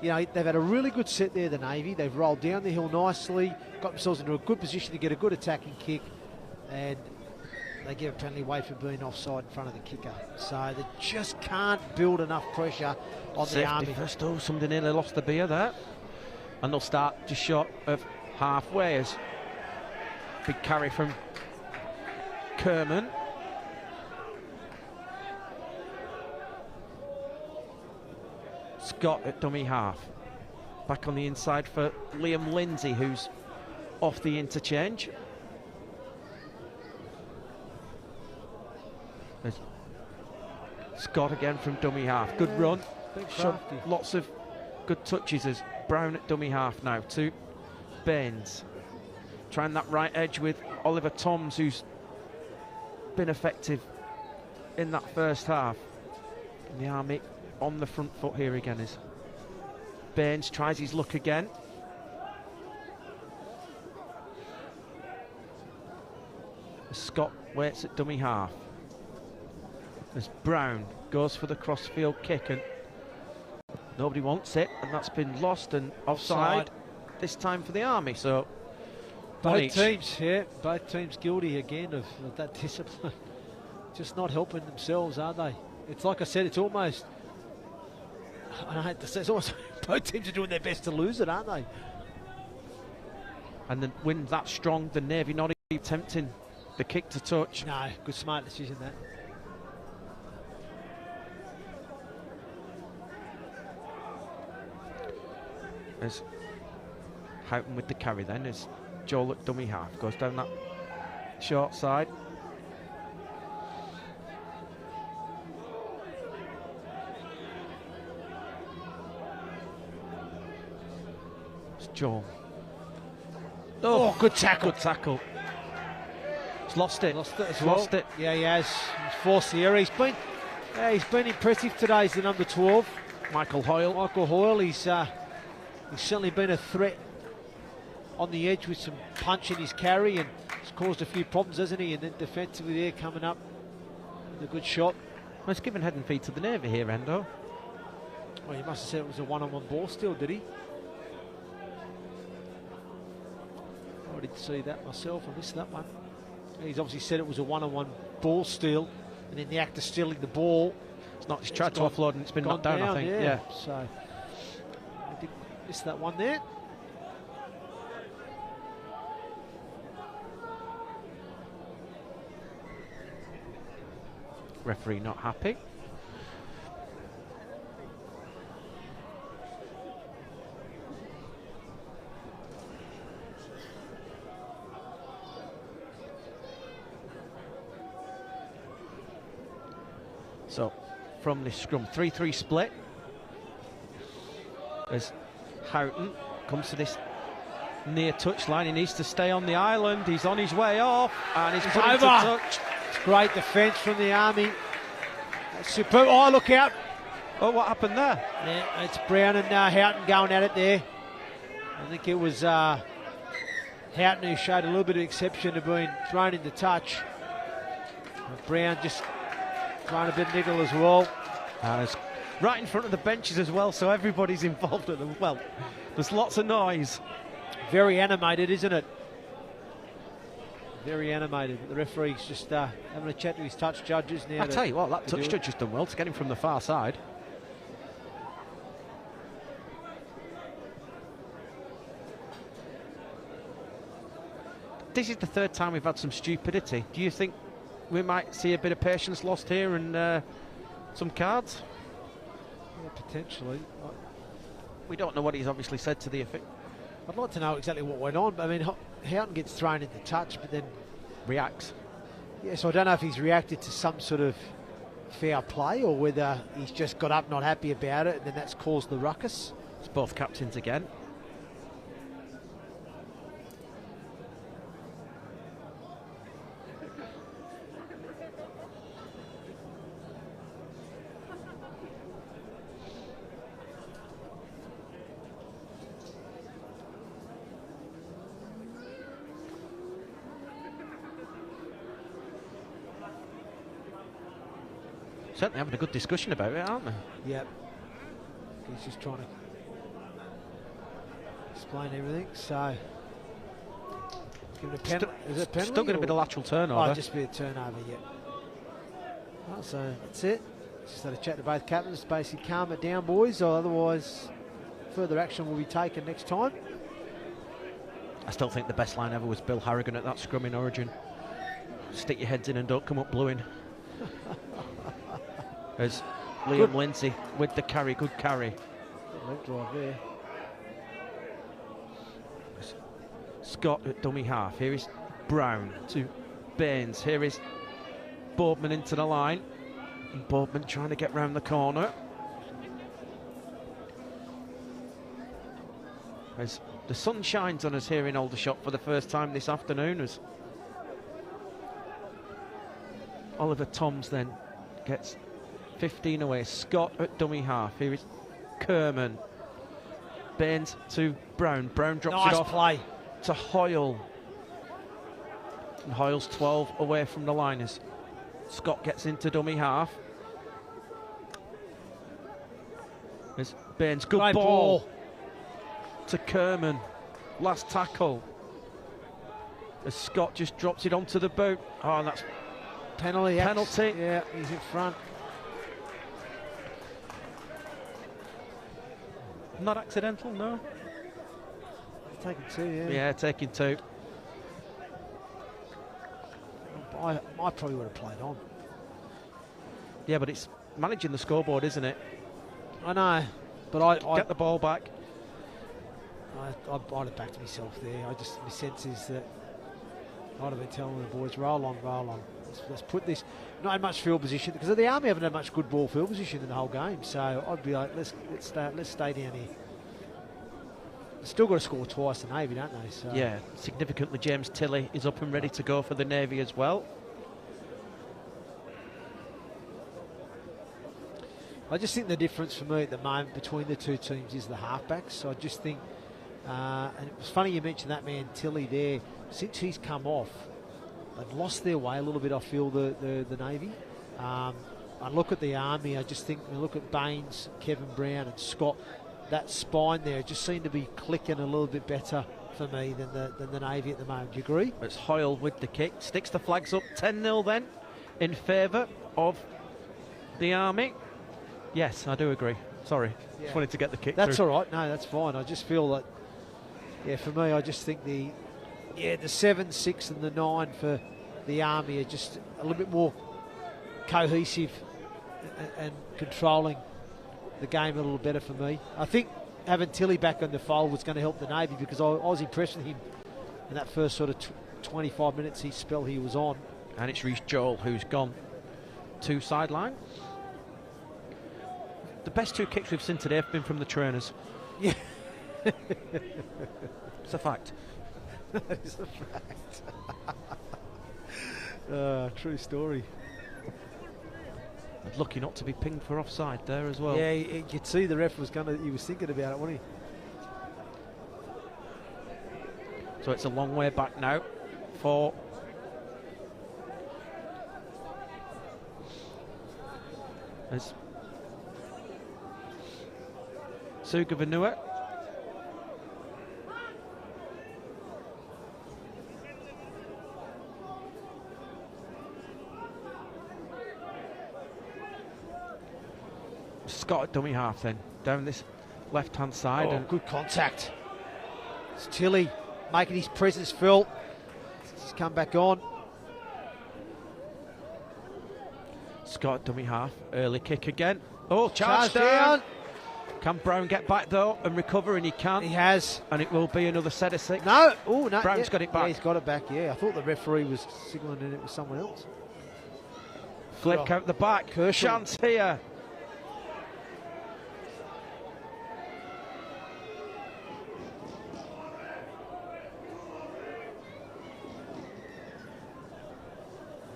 you know, they've had a really good set there, the Navy. They've rolled down the hill nicely, got themselves into a good position to get a good attacking kick, and they give a penalty away for being offside in front of the kicker. So they just can't build enough pressure on the Army. First, oh, somebody nearly lost the beer there. And they'll start just short of halfway as big carry from Kerman. Scott at dummy half. Back on the inside for Liam Lindsay, who's off the interchange. There's Scott again from dummy half. Good run. Lots of good touches as Brown at dummy half now to Baines. Trying that right edge with Oliver Toms, who's been effective in that first half. And the Army on the front foot here again as Baines tries his luck again. Scott waits at dummy half as Brown goes for the crossfield kick and nobody wants it, and that's been lost and offside this time for the Army. So both teams guilty again of that discipline. Just not helping themselves, are they? It's like I said, it's almost, I hate to say, it's almost both teams are doing their best to lose it, aren't they? And the wind that strong, the Navy not even attempting the kick to touch. No, good smart decision that. As Houghton with the carry then, as Joel at dummy half goes down that short side. It's Joel. Oh, good tackle. Good tackle. He's lost it. Lost it. Yeah, he has. He's forced the error. He's been impressive today as the number 12. Michael Hoyle. He's certainly been a threat on the edge with some punch in his carry, and it's caused a few problems, hasn't he? And then defensively there, coming up with a good shot. Well, it's given head and feet to the Navy here, Endo. Well, he must have said it was a one-on-one ball still, did he? I didn't see that myself. I missed that one. He's obviously said it was a one-on-one ball steal, and in the act of stealing the ball, he's tried to offload and it's been knocked down, I think. Yeah. So I did miss that one there. Referee not happy. So from this scrum, 3-3 split as Houghton comes to this near touchline. He needs to stay on the island. He's on his way off and he's put into touch. It's great defence from the Army. That's superb. Oh, look out. Oh, what happened there? Yeah, it's Brown and Houghton going at it there. I think it was Houghton who showed a little bit of exception to being thrown into touch. And Brown just throwing a bit of niggle as well. It's right in front of the benches as well, so everybody's involved at them. Well, there's lots of noise. Very animated, isn't it? very animated. The referee's just having a chat to his touch judges now. I'll tell you what, that touch judge has done well to get him from the far side. This is the third time we've had some stupidity. Do you think we might see a bit of patience lost here and some cards? Yeah, potentially. We don't know what he's obviously said to the effect. I'd like to know exactly what went on. I mean, Houghton gets thrown into touch, but then reacts. Yeah, so I don't know if he's reacted to some sort of fair play or whether he's just got up not happy about it and then that's caused the ruckus. It's both captains again. Certainly having a good discussion about it, aren't they? Yep. He's just trying to explain everything. So, give it a penalty. Is it a penalty? Still going to be a lateral turnover. Oh, just be a turnover, yeah. Oh, so that's it. Just had a chat to both captains. Basically, calm it down, boys, or otherwise further action will be taken next time. I still think the best line ever was Bill Harrigan at that scrum in Origin. Stick your heads in and don't come up bluing. As Liam Lindsay with the carry, good carry. Leg drive there. Scott at dummy half. Here is Brown to Baines. Here is Boardman into the line. And Boardman trying to get round the corner. As the sun shines on us here in Aldershot for the first time this afternoon, as Oliver Toms then gets 15 away. Scott at dummy half. Here is Kerman. Baines to Brown. Brown drops it off. Play to Hoyle. And Hoyle's 12 away from the liners. Scott gets into dummy half. There's Baines. Good ball to Kerman. Last tackle. As Scott just drops it onto the boot. Oh, and that's penalty. Penalty. Yeah, he's in front. Not accidental, no. Taking two, yeah. Yeah, taking two. I probably would have played on. Yeah, but it's managing the scoreboard, isn't it? I know, but I get the ball back. I'd have backed myself there. My sense is that I'd have been telling the boys, roll on. Let's put this. Not much field position because the Army haven't had much good ball field position in the whole game. So I'd be like, let's stay down here. They've still got to score twice, the Navy, don't they? So. Yeah, significantly. James Tilley is up and ready to go for the Navy as well. I just think the difference for me at the moment between the two teams is the halfbacks. So I just think, and it was funny you mentioned that man Tilley there. Since he's come off, they've lost their way a little bit, I feel, the Navy. I look at the Army, I just think, when I look at Baines, Kevin Brown and Scott, that spine there just seemed to be clicking a little bit better for me than the Navy at the moment. Do you agree? It's Hoyle with the kick, sticks the flags up, 10-0 then, in favour of the Army. Yes, I do agree. Sorry, just wanted to get the kick That's through. all right. No, that's fine. I just feel that, yeah, for me, I just think the 7, 6 and the 9 for the Army are just a little bit more cohesive and controlling the game a little better for me. I think having Tilley back on the fold was going to help the Navy because I was impressed with him in that first sort of 25 minutes he was on. And it's Reece Joel who's gone to sideline. The best two kicks we've seen today have been from the trainers. Yeah. It's a fact. That is a fact. True story. Lucky not to be pinged for offside there as well. Yeah, you could see the ref was he was thinking about it, wasn't he? So it's a long way back now for as Suga Vanua Scott at dummy half then, down this left-hand side. Oh, good contact. It's Tilly making his presence felt. He's come back on. Scott at dummy half, early kick again. Oh, charge down. down. Can Brown get back though and recover? And he can. He has. And it will be another set of 6. No. Oh, no. Brown's got it back. Yeah, he's got it back, yeah. I thought the referee was signalling and it was someone else. Flick out the back. Kershaw. Chance here.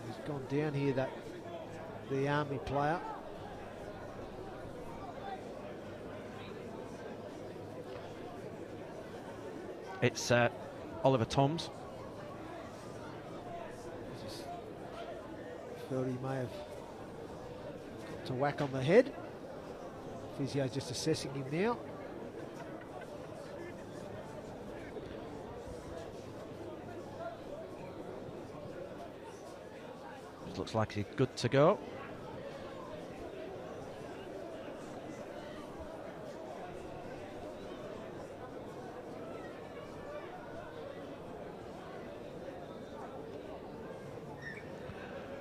He's gone down here, the Army player. It's Oliver Toms. Felt he may have got to whack on the head. Physio's just assessing him now. Looks like he's good to go.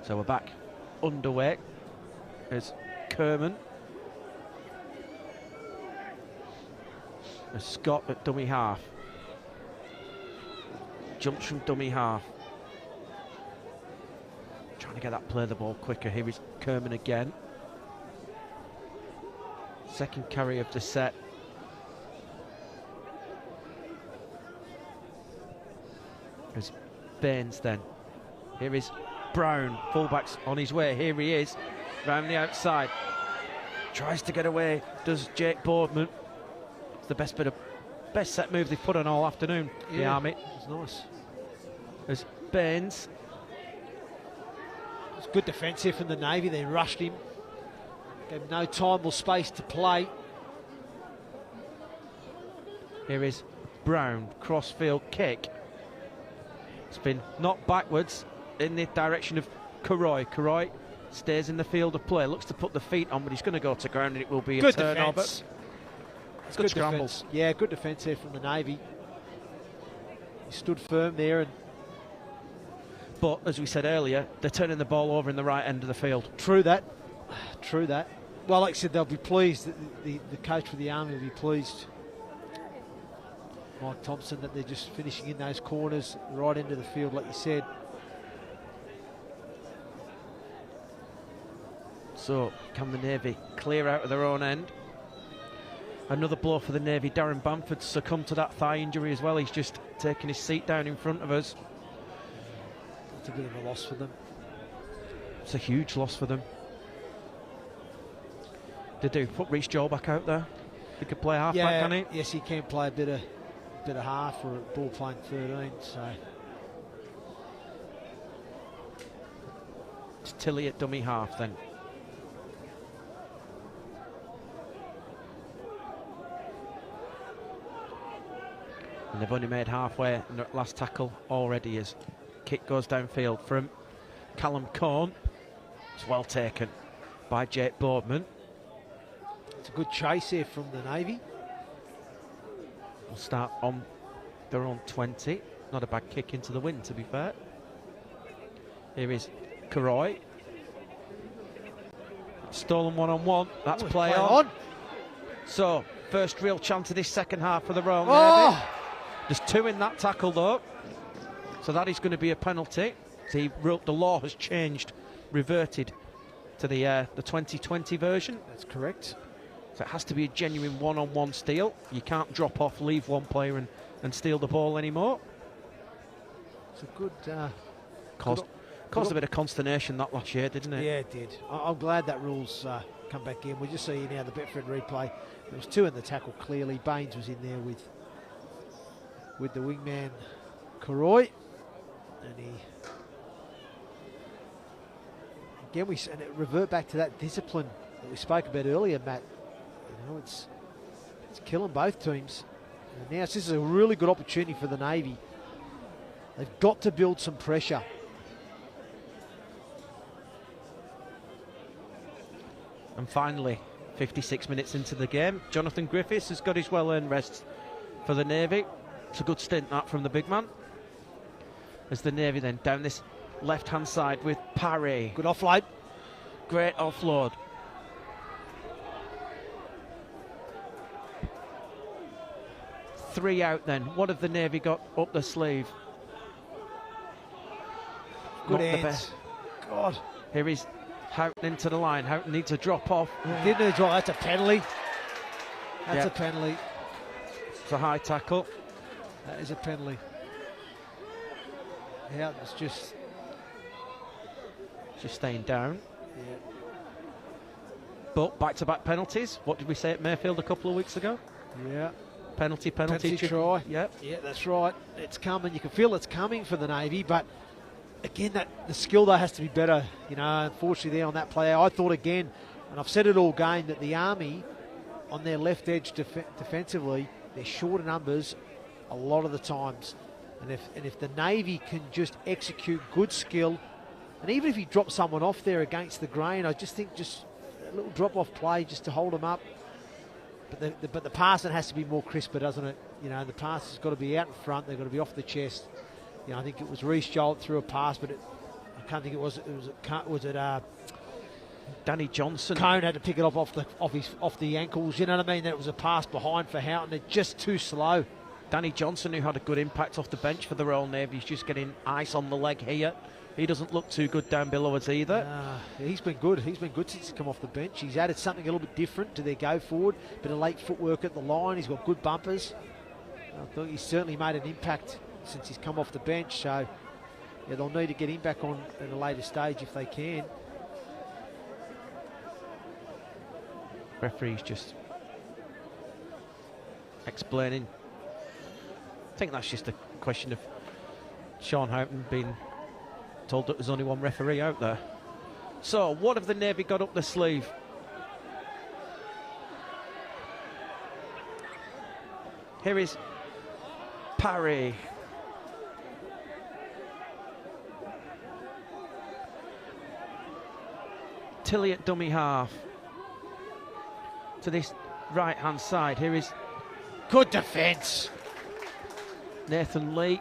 So we're back underway as Kerman, as Scott at dummy half, jumps from dummy half, trying to get that play the ball quicker. Here is Kerman again, second carry of the set. As Baines then, here is Brown, fullback's on his way. Here he is, round the outside. Tries to get away, does Jake Boardman. It's the best set move they've put on all afternoon, yeah, the Army. It's nice. As Baines. It's good defence here from the Navy. They rushed him. Gave him no time or space to play. Here is Brown, cross-field kick. It's been knocked backwards in the direction of Karoy. Karoy stays in the field of play, looks to put the feet on, but he's going to go to ground and it will be a turnover. Defence. It's good scramble. Defence. Yeah, good defence here from the Navy. He stood firm there, and but as we said earlier, they're turning the ball over in the right end of the field. True that. True that. Well, like I said, they'll be pleased. The coach for the Army will be pleased, Mike Thompson, that they're just finishing in those corners right into the field, like you said. So can the Navy clear out of their own end? Another blow for the Navy. Darren Bamford succumbed to that thigh injury as well. He's just taking his seat down in front of us. That's a bit of a loss for them. It's a huge loss for them. They do put Reece Joel back out there. He could play half back, can he? Yes, he can play a bit of half or a ball playing 13. So it's Tilly at dummy half then. And they've only made halfway in the last tackle already as kick goes downfield from Callum Cohn. It's well taken by Jake Boardman. it's a good chase here from the Navy. We'll start on their own 20. Not a bad kick into the wind, to be fair. Here is Karoy. Stolen one-on-one. That's play on. So, first real chance of this second half for the Royal Navy. There's 2 in that tackle, though. So that is going to be a penalty. The law has changed, reverted to the 2020 version. That's correct. So it has to be a genuine one-on-one steal. You can't drop off, leave one player and steal the ball anymore. It's a good... Caused a bit of consternation that last year, didn't it? Yeah, it did. I'm glad that rule's come back in. We're just seeing now the Betfred replay. There was 2 in the tackle, clearly. Baines was in there with the wingman, Karoy. And again, and it revert back to that discipline that we spoke about earlier, Matt. You know, it's killing both teams. And now this is a really good opportunity for the Navy. They've got to build some pressure. And finally, 56 minutes into the game. Jonathan Griffiths has got his well-earned rest for the Navy. It's a good stint, that, from the big man. As the Navy then down this left-hand side with Parry. Good offload. Great offload. Three out then. What have the Navy got up the sleeve? Good Not the hands. best. God. Here is Houghton into the line. Houghton needs a drop off. Didn't he? That's a penalty. That's Yeah. a penalty. It's a high tackle. That is a penalty. Houghton's just staying down. Yeah. But back-to-back penalties. What did we say at Mirfield a couple of weeks ago? Yeah. Penalty. Try. Yep. Yeah, that's right. It's coming. You can feel it's coming for the Navy, but again, the skill though has to be better. You know, unfortunately, there on that play, I thought again, and I've said it all game, that the Army on their left edge defensively, they're shorter numbers a lot of the times, and if the Navy can just execute good skill, and even if you drop someone off there against the grain, I just think just a little drop-off play just to hold them up. But the passing has to be more crisper, doesn't it? You know, the pass has got to be out in front. They've got to be off the chest. You know, I think it was Reece Jolt threw a pass, but I can't think it was. Was it Danny Johnson? Cone had to pick it up off the ankles. You know what I mean? That was a pass behind for Houghton. They're just too slow. Danny Johnson, who had a good impact off the bench for the Royal Navy, is just getting ice on the leg here. He doesn't look too good down below us either. He's been good. He's been good since he's come off the bench. He's added something a little bit different to their go forward. Bit of late footwork at the line. He's got good bumpers. I thought he's certainly made an impact since he's come off the bench. So yeah, they'll need to get him back on at a later stage if they can. Referee's just explaining. I think that's just a question of Sean Houghton being told that there's only one referee out there. So, what have the Navy got up the sleeve? Here is Parry. Tilly at dummy half. To this right-hand side, here is Good defence. Nathan Lee.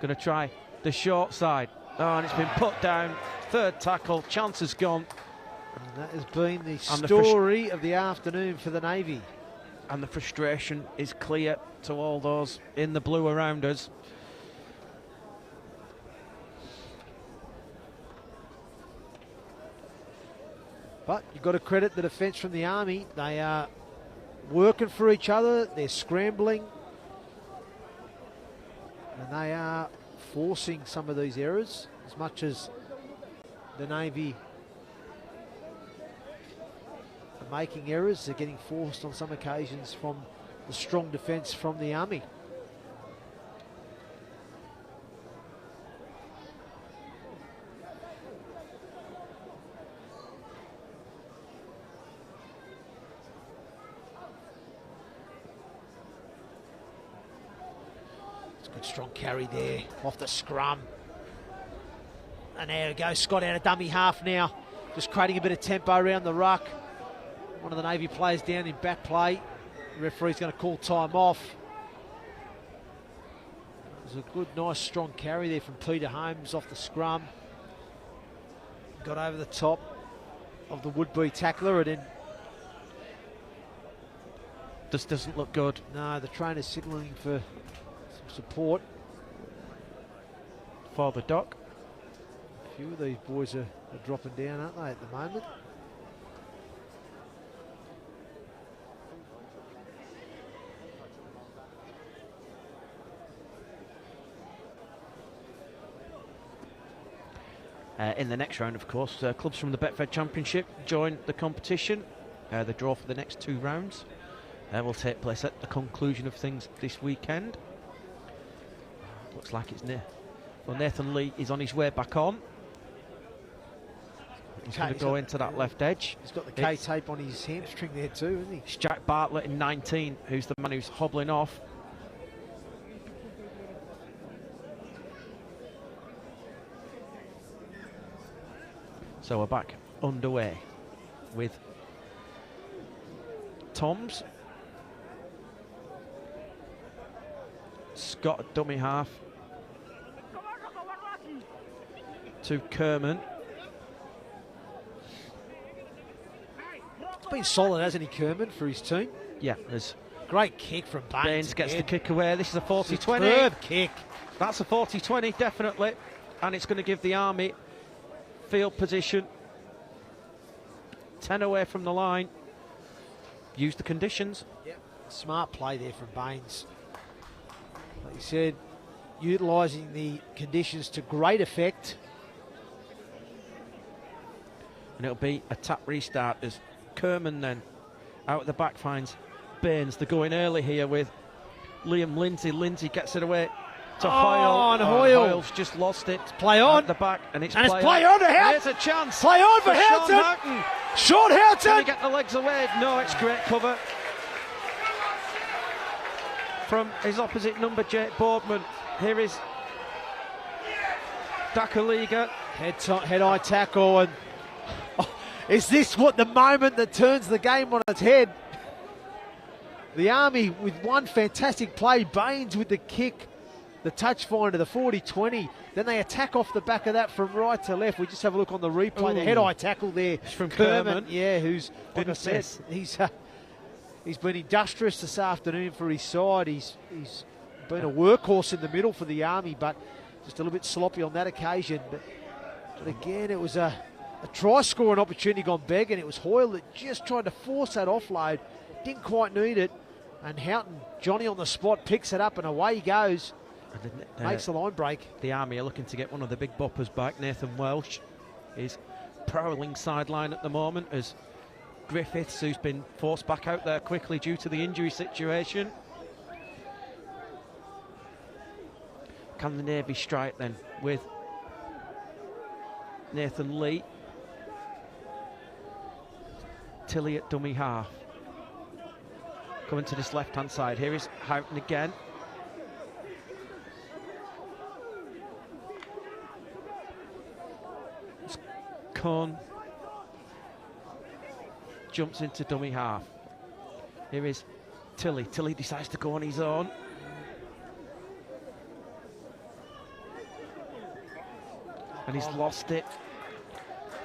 Going to try the short side. Oh, and it's been put down. Third tackle. Chance has gone. And that has been the story of the afternoon for the Navy. And the frustration is clear to all those in the blue around us. But you've got to credit the defence from the Army. They are working for each other. They're scrambling. And they are forcing some of these errors. As much as the Navy are making errors, they're getting forced on some occasions from the strong defence from the Army. Good strong carry there off the scrum. And there we go, Scott out of dummy half now. Just creating a bit of tempo around the ruck. One of the Navy players down in back play. The referee's going to call time off. It was a good, nice, strong carry there from Peter Holmes off the scrum. Got over the top of the would-be tackler and then... This doesn't look good. No, the trainer's signalling for support for the dock. A few of these boys are dropping down, aren't they, at the moment? In the next round, of course, clubs from the Betfred Championship join the competition. The draw for the next two rounds will take place at the conclusion of things this weekend. Looks like it's near. Well, Nathan Lee is on his way back on. He's going to go into that left edge. He's got the K-tape on his hamstring there too, isn't he? It's Jack Bartlett in 19, who's the man who's hobbling off. So we're back underway with Toms, Scott at dummy half, to Kerman. Been solid, hasn't he, Kerman, for his team? Yeah, there's great kick from Baines. Baines gets the kick away. This is a 40-20. Superb kick. That's a 40-20, definitely. And it's going to give the Army field position. 10 away from the line. Use the conditions. Yep. Smart play there from Baines. Like you said, utilising the conditions to great effect. And it'll be a tap restart as Kerman then out at the back finds Baines. They're going early here with Liam Lindsay. Lindsay gets it away to Hoyle. And Hoyle. Hoyle's just lost it. It's play on. At the back, and it's play on to Houghton. There's a chance. Play on for Sean Houghton. Sean Houghton. Can he get the legs away? No, it's great cover from his opposite number, Jake Boardman. Here is Dakaliga. Head-eye tackle. And is this what the moment that turns the game on its head? The Army with one fantastic play. Baines with the kick, the touch finder, the 40-20. Then they attack off the back of that from right to left. We just have a look on the replay. The head-eye tackle there from Kerman. Yeah, who's, like I said, he's been industrious this afternoon for his side. He's been a workhorse in the middle for the Army, but just a little bit sloppy on that occasion. But again, it was a try-scoring opportunity gone begging. It was Hoyle that just tried to force that offload. Didn't quite need it. And Houghton, Johnny on the spot, picks it up and away he goes. Makes the line break. The Army are looking to get one of the big boppers back. Nathan Welsh is prowling sideline at the moment as Griffiths, who's been forced back out there quickly due to the injury situation. Can the Navy strike then with Nathan Lee? Tilly at dummy half. Coming to this left-hand side. Here is Houghton again. Cohn jumps into dummy half. Here is Tilly. Tilly decides to go on his own. And he's lost it.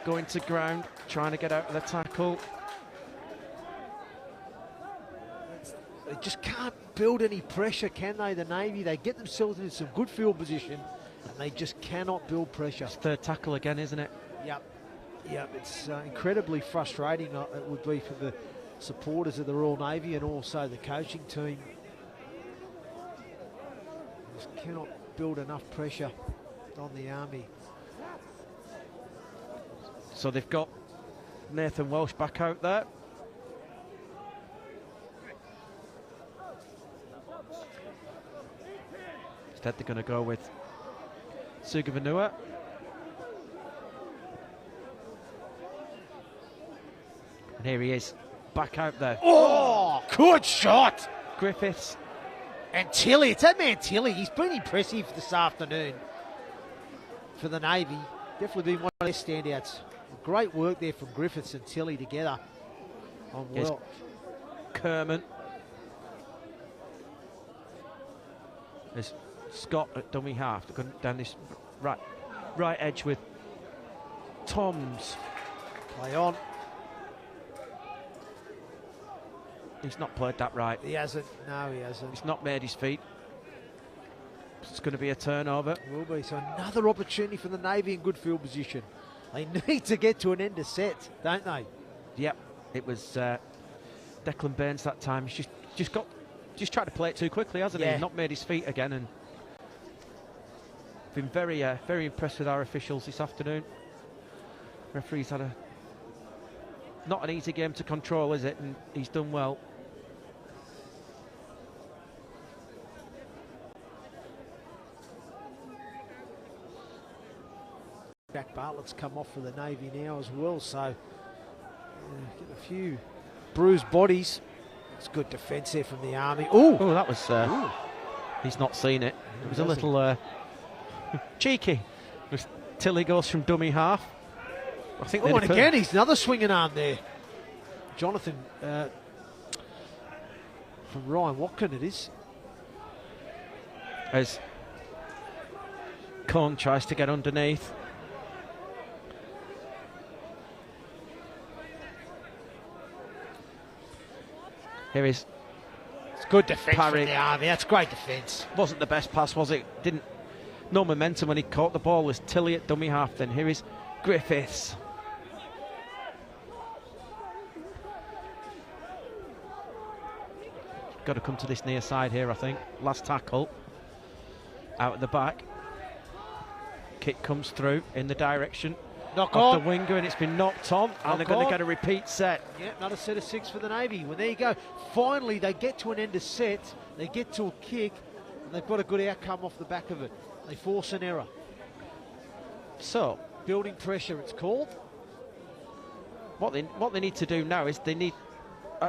Going to ground, trying to get out of the tackle. They just can't build any pressure, can they, the Navy? They get themselves into some good field position and they just cannot build pressure. It's third tackle again, isn't it? Yep, it's incredibly frustrating, it would be for the supporters of the Royal Navy and also the coaching team. Just cannot build enough pressure on the Army. So they've got Nathan Welsh back out there. Instead they're going to go with Sugavanua. And here he is, back out there. Oh, good shot! Griffiths. And Tilly, it's that man Tilly. He's been impressive this afternoon for the Navy. Definitely been one of their standouts. Great work there from Griffiths and Tilly together on well. Kerman. There's Scott at dummy half. They're going down this right edge with Toms. Play on. He's not played that right. He hasn't. No, he hasn't. He's not made his feet. It's going to be a turnover. Will be. So another opportunity for the Navy in good field position. They need to get to an end of set, don't they? Yep. It was Declan Baines that time. He's just tried to play it too quickly, hasn't he? Not made his feet again, and been very impressed with our officials this afternoon. Referee's had not an easy game to control, is it? And he's done well. Jack Bartlett's come off for the Navy now as well, so get a few bruised bodies. It's good defence there from the Army. Oh, that was. He's not seen it. It was a little cheeky. Tilly goes from dummy half. I think. Oh, and again, he's another swinging arm there. Jonathan from Ryan Watkin, it is. As Cohn tries to get underneath. Here is. It's good defence from Parry. the Army. That's great defence. Wasn't the best pass, was it? No momentum when he caught the ball. Was Tilly at dummy half. Then here is Griffiths. Got to come to this near side here, I think. Last tackle. Out at the back. Kick comes through in the direction Knock of on. the winger, and it's been knocked on. And they're going to get a repeat set. Yeah, another set of 6 for the Navy. Well, there you go. Finally, they get to an end of set. They get to a kick, and they've got a good outcome off the back of it. They force an error. So, Building pressure, it's called. what they need to do now is they need.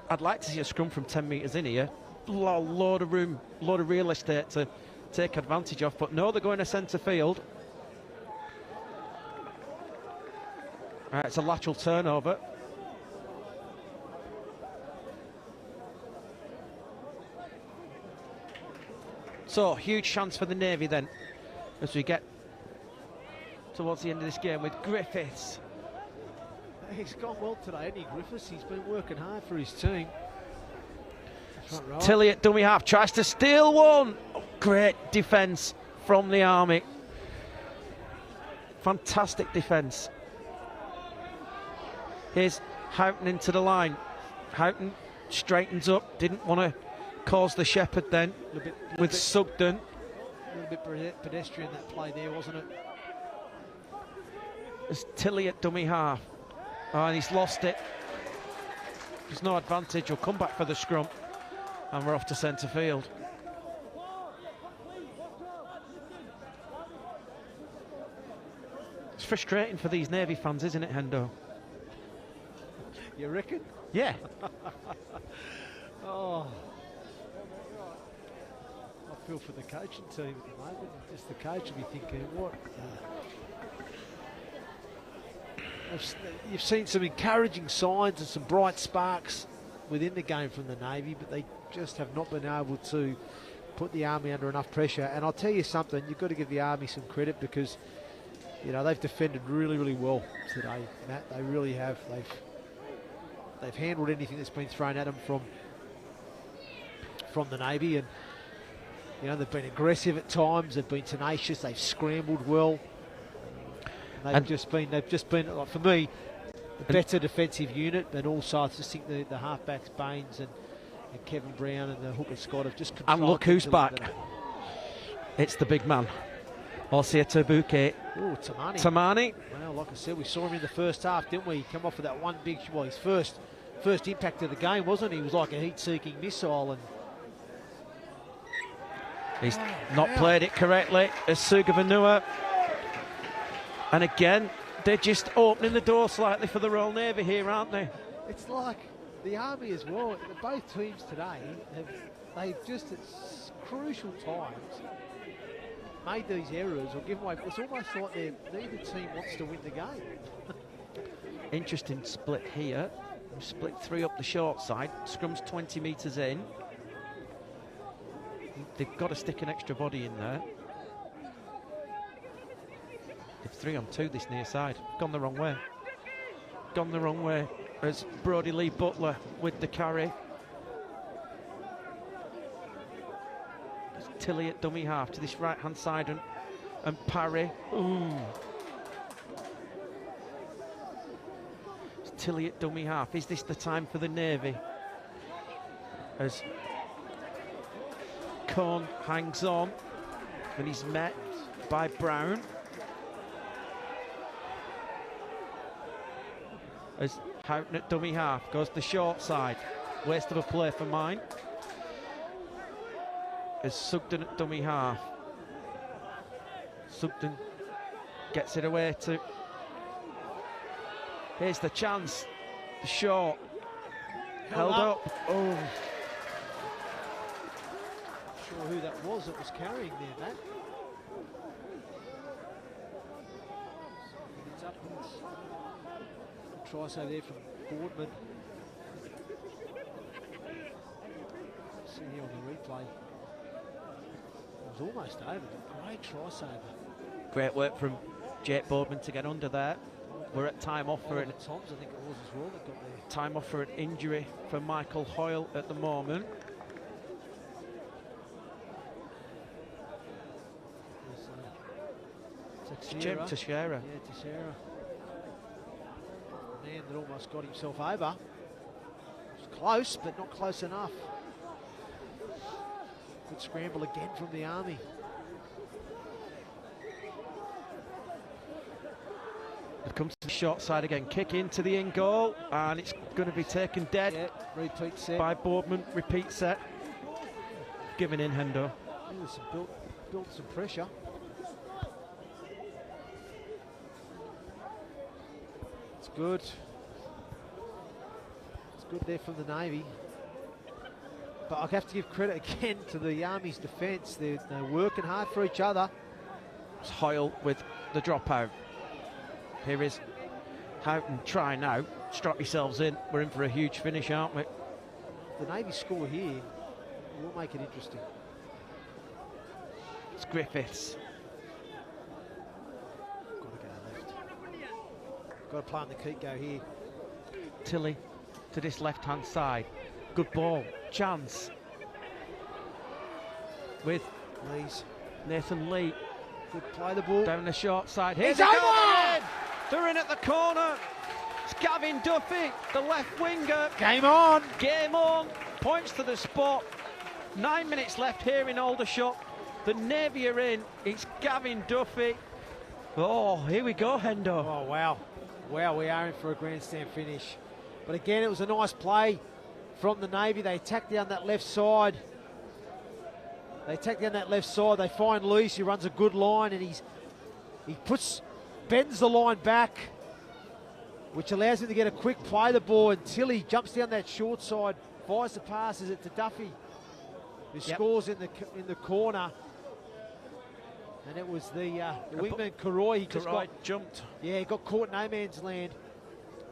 I'd like to see a scrum from 10 metres in here. Load of room, load of real estate to take advantage of. But no, they're going to centre field. It's a lateral turnover. So, huge chance for the Navy then, as we get towards the end of this game with Griffiths. He's gone well today, hasn't he, Griffiths? He's been working hard for his team. Front row. Tilly at dummy half, tries to steal one. Oh, great defence from the Army. Fantastic defence. Here's Houghton into the line. Houghton straightens up, didn't want to cause the shepherd then with Sugden. A little bit pedestrian, that play there, wasn't it? There's Tilly at dummy half. Oh, and he's lost it. There's no advantage. He'll come back for the scrum. And we're off to centre field. It's frustrating for these Navy fans, isn't it, Hendo? You reckon? Yeah. Oh. I feel for the coaching team at the moment. Just the coach will be thinking, what? You've seen some encouraging signs and some bright sparks within the game from the Navy, but they just have not been able to put the Army under enough pressure. And I'll tell you something, you've got to give the Army some credit because, you know, they've defended really, really well today, Matt. They really have. They've handled anything that's been thrown at them from the Navy, and you know, they've been aggressive at times. They've been tenacious. They've scrambled well. They've just been like, for me, a better defensive unit, and also I just think the halfbacks Baines and Kevin Brown and the hooker Scott have just controlled. And look who's back. better. It's the big man. Osia Tabuke. Oh, Tamani. Tamani. Well, like I said, we saw him in the first half, didn't we? He come off with that one big, well, his first impact of the game, wasn't he? He was like a heat-seeking missile, and he's not played it correctly as Sugavanua. And again, they're just opening the door slightly for the Royal Navy here, aren't they? it's like the Army as well. Both teams today they've just at crucial times made these errors or given away. It's almost like neither team wants to win the game. Interesting split here. We've split 3 up the short side. Scrum's 20 metres in. They've got to stick an extra body in there. It's 3 on 2 this near side. Gone the wrong way. Gone the wrong way. As Brodie Lee Butler with the carry. It's Tilly at dummy half to this right hand side and Parry. Ooh. It's Tilly at dummy half. Is this the time for the Navy? As Cohn hangs on and he's met by Brown. As Houghton at dummy half goes the short side. Waste of a play for mine. As Sugden at dummy half. Sugden gets it away to. Here's the chance. The short. Held up. Oh. Not sure who that was carrying there, Matt. It's up and try save there from Boardman. See here on the replay. It was almost over, but great try saver. Great work from Jake Boardman to get under there. We're at time off for Toms, I think it was as well that got there. Time off for an injury for Michael Hoyle at the moment. It's Jim Teixeira. Yeah, Teixeira. Man that almost got himself over. It was close, but not close enough. Good scramble again from the Army. It comes to the short side again, kick into the in goal, and it's going to be taken dead. Yeah, repeat set. By Boardman, repeat set. Giving in Hendo. Built some pressure. It's good. It's good there from the Navy. But I have to give credit again to the Army's defence. They're working hard for each other. It's Hoyle with the dropout. Here is Houghton, try now. Strap yourselves in. We're in for a huge finish, aren't we? The Navy score here will make it interesting. It's Griffiths. Got to go left. Got to play on the keep go here. Tilly to this left-hand side. Good ball. Chance. With Nathan Lee. Good play the ball. Down the short side. Here's it's over! They're in at the corner. It's Gavin Duffy, the left winger. Game on. Game on. Points to the spot. 9 minutes left here in Aldershot. The Navy are in. It's Gavin Duffy. Oh, here we go, Hendo. Oh, wow. Wow, we are in for a grandstand finish. But again, it was a nice play from the Navy. They attack down that left side. They find Luis, he runs a good line, and he bends the line back, which allows him to get a quick play the ball, and Tilly jumps down that short side, fires the pass, is it to Duffy, who scores in the corner. And it was the wingman Karoy. He just jumped. Yeah, he got caught no man's land.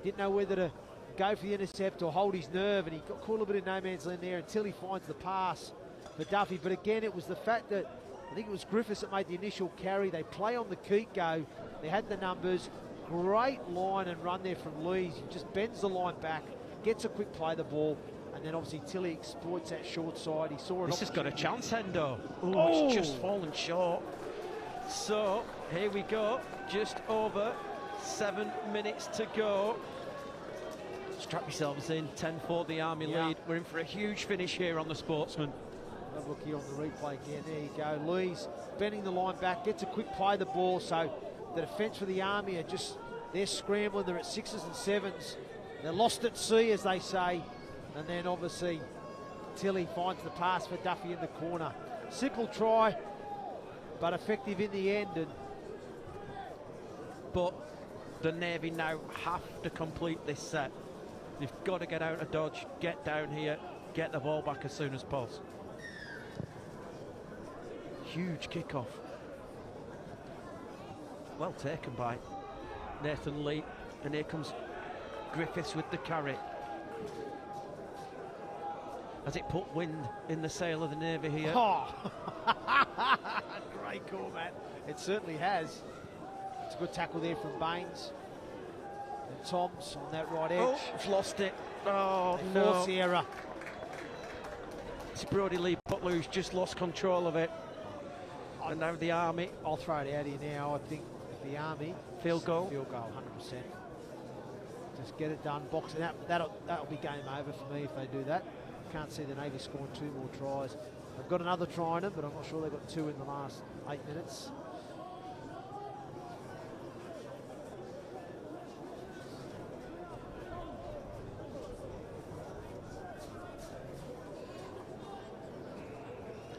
Didn't know whether to go for the intercept or hold his nerve, and he got caught a little bit in no man's land there until he finds the pass for Duffy. But again, it was the fact that I think it was Griffiths that made the initial carry. They play on the keep go. They had the numbers. Great line and run there from Lees. He just bends the line back, gets a quick play the ball, and then obviously Tilly exploits that short side. He saw it. This has got a chance, Hendo. Oh, it's just fallen short. So here we go, just over 7 minutes to go. Strap yourselves in, 10-4 the Army lead. We're in for a huge finish here on the Sportsman. Have a look here on the replay again. There you go. Lees bending the line back, gets a quick play the ball. So the defence for the Army are they're scrambling. They're at 6s and 7s. They're lost at sea, as they say. And then obviously Tilly finds the pass for Duffy in the corner. Simple try, but effective in the end. But the Navy now have to complete this set. They've got to get out of dodge, get down here, get the ball back as soon as possible. Huge kickoff. Well taken by Nathan Lee. And here comes Griffiths with the carry. Has it put wind in the sail of the Navy here? Oh, great call, Matt. It certainly has. It's a good tackle there from Baines. And Toms on that right edge. Oh, he's lost it. Oh, no. Force the error. It's Brodie Lee Butler who's just lost control of it. And now the Army. I'll throw it out here now. I think the Army. Field goal. Field goal, 100%. Just get it done. Box it out. That'll be game over for me if they do that. Can't see the Navy scoring 2 more tries. They've got another try in them, but I'm not sure they've got 2 in the last 8 minutes.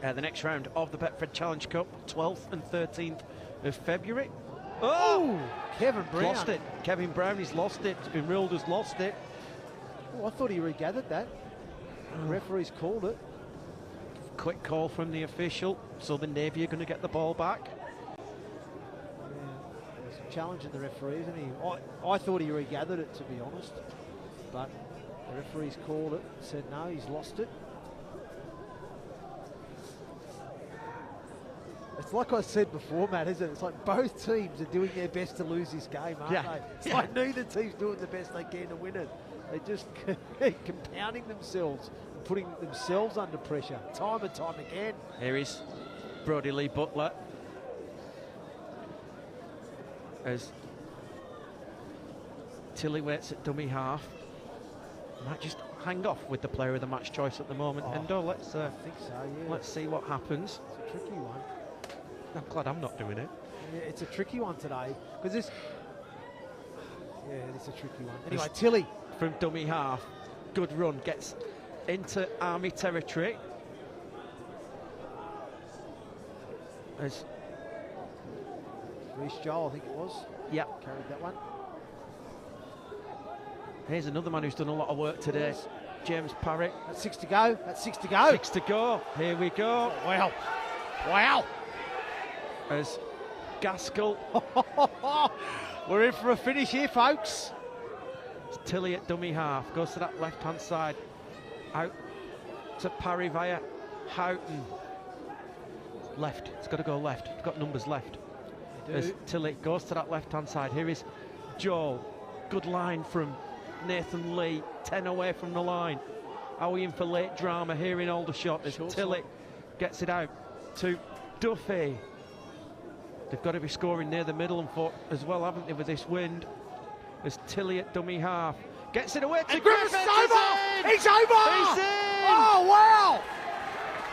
The next round of the Betfred Challenge Cup, 12th and 13th of February. Oh! Kevin Brown. Lost it. Kevin Brown, he's lost it. It's been ruled as lost it. Oh, I thought he regathered that. The referee's called it. Quick call from the official. So the Navy are going to get the ball back. Yeah. There's some challenging the referee, isn't he? I thought he regathered it, to be honest. But the referee's called it, said no, he's lost it. It's like I said before, Matt, isn't it? It's like both teams are doing their best to lose this game, aren't they? It's like neither team's doing the best they can to win it. They're just compounding themselves, putting themselves under pressure, time and time again. Here is Brodie Lee Butler. As Tilly waits at dummy half. Might just hang off with the player of the match choice at the moment. Endo, let's I think so, yeah. let's see what happens. It's a tricky one. I'm glad I'm not doing it. Yeah, it's a tricky one today because this. Yeah, it's a tricky one. Anyway, Tilly from dummy half, good run, gets into Army territory. As Reece Joel, I think it was. Yeah, carried that one. Here's another man who's done a lot of work today. James Parry. That's 6 to go. That's 6 to go. 6 to go. Here we go. Oh, wow. Wow. As Gaskell. We're in for a finish here, folks. It's Tilly at dummy half. Goes to that left-hand side. Out to Parry via Houghton. Left. It's got to go left. It's got numbers left. As Tilly goes to that left-hand side. Here is Joel. Good line from Nathan Lee. 10 away from the line. Are we in for late drama here in Aldershot as Tilly gets it out to Duffy? They've got to be scoring near the middle and foot as well, haven't they, with this wind? As Tilly at dummy half gets it away to Griffiths. He's over! He's in! Oh, wow!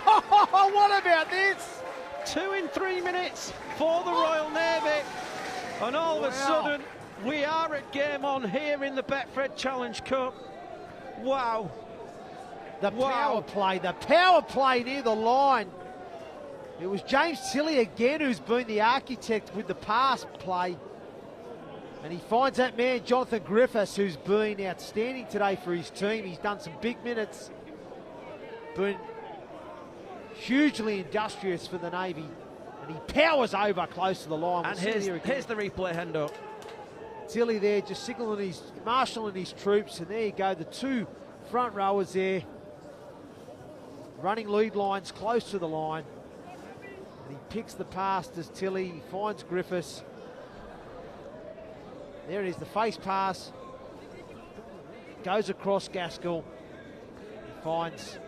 Oh, what about this? 2 in 3 minutes for the Royal Navy. And all of a sudden, we are at game on here in the Betfred Challenge Cup. Wow. The power play near the line. It was James Tilly again who's been the architect with the pass play. And he finds that man, Jonathan Griffiths, who's been outstanding today for his team. He's done some big minutes. Been hugely industrious for the Navy. And he powers over close to the line. And here's the replay, Hendo. Tilly there just signaling marshalling his troops. And there you go, the two front rowers there. Running lead lines close to the line. And he picks the pass to Tilly. He finds Griffiths. There it is, the face pass. Goes across Gaskell. He finds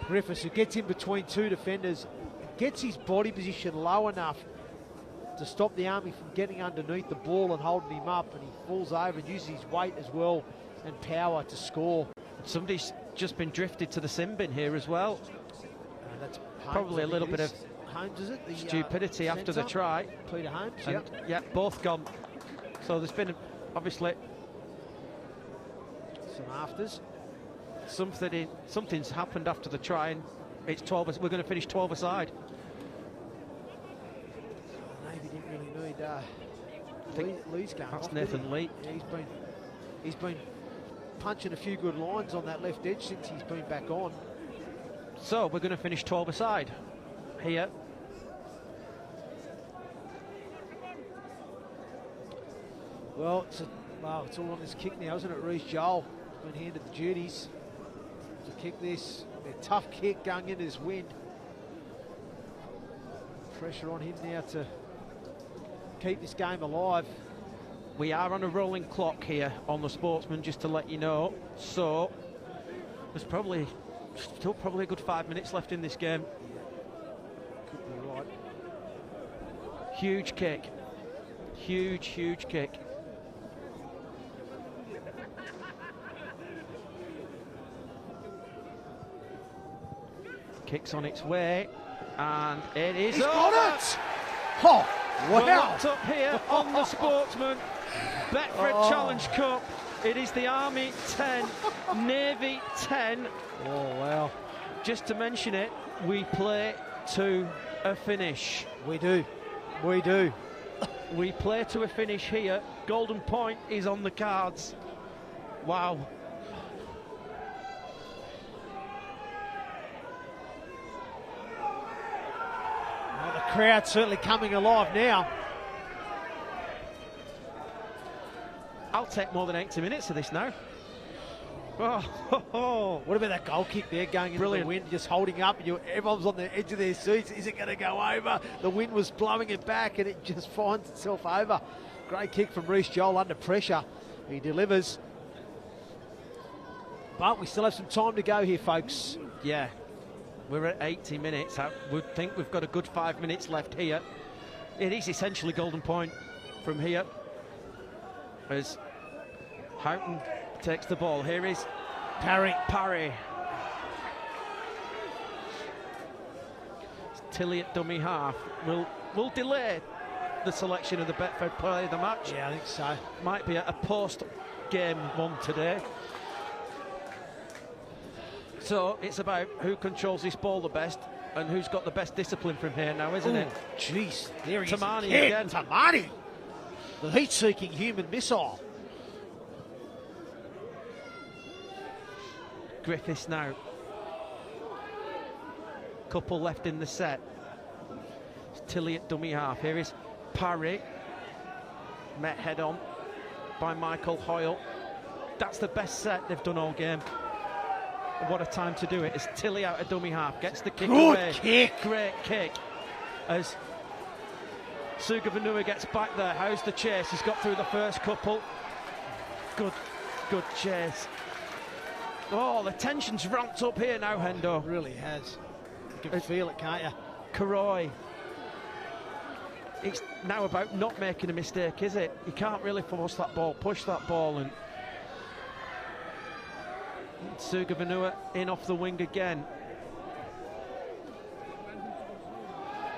Griffiths, who gets in between two defenders. Gets his body position low enough to stop the Army from getting underneath the ball and holding him up. And he falls over and uses his weight as well and power to score. Somebody's just been drifted to the sin bin here as well. That's probably a little bit of Holmes, is it? The, stupidity after the try. Peter Holmes, yeah, both gone. So there's been obviously some afters. Something's happened after the try, and it's 12. We're going to finish 12 aside. Navy didn't really need Lee's going. That's off, Nathan Lee. Yeah, he's been punching a few good lines on that left edge since he's been back on. So we're going to finish 12 aside here. Well, it's all on this kick now, isn't it? Reece Joel has been handed the duties to kick this. A tough kick going into this wind. Pressure on him now to keep this game alive. We are on a rolling clock here on the Sportsman, just to let you know. So there's still probably a good 5 minutes left in this game. Could be right. Huge kick. Huge kick. Kick's on its way, and it is He's over. got it! Oh, wow! We're locked up here on the Sportsman Betfred Challenge Cup. It is the Army 10, Navy 10. Oh, wow. Just to mention it, we play to a finish. We do. We do. We play to a finish here. Golden Point is on the cards. Wow. Well, the crowd's certainly coming alive now. take more than 80 minutes of this now. What about that goal kick there going into the wind, just holding up, and everyone's on the edge of their seats. Is it going to go over? The wind was blowing it back, and it just finds itself over. Great kick from Reece Joel under pressure. He delivers. But we still have some time to go here, folks. Yeah, we're at 80 minutes. I would think we've got a good 5 minutes left here. It is essentially golden point from here as Houghton takes the ball. Here is Parry. Tilly at dummy half will delay the selection of the Betfred player of the match. Yeah, I think so. Might be a post-game one today. So it's about who controls this ball the best and who's got the best discipline from here now, isn't it? Jeez, there he Tamani is again. Tamani, the heat-seeking human missile. Griffiths now. Couple left in the set. It's Tilly at dummy half. Here is Parry. Met head on by Michael Hoyle. That's the best set they've done all game. What a time to do it. It's Tilly out of dummy half. Gets the kick away. Kick. Great kick. As Sugavanua gets back there. How's the chase? He's got through the first couple. Good chase. Oh, the tension's ramped up here now, Hendo. It really has. You can feel it, can't you? Karoy. It's now about not making a mistake, is it? You can't really force that ball, push that ball, and Sugavanua in off the wing again.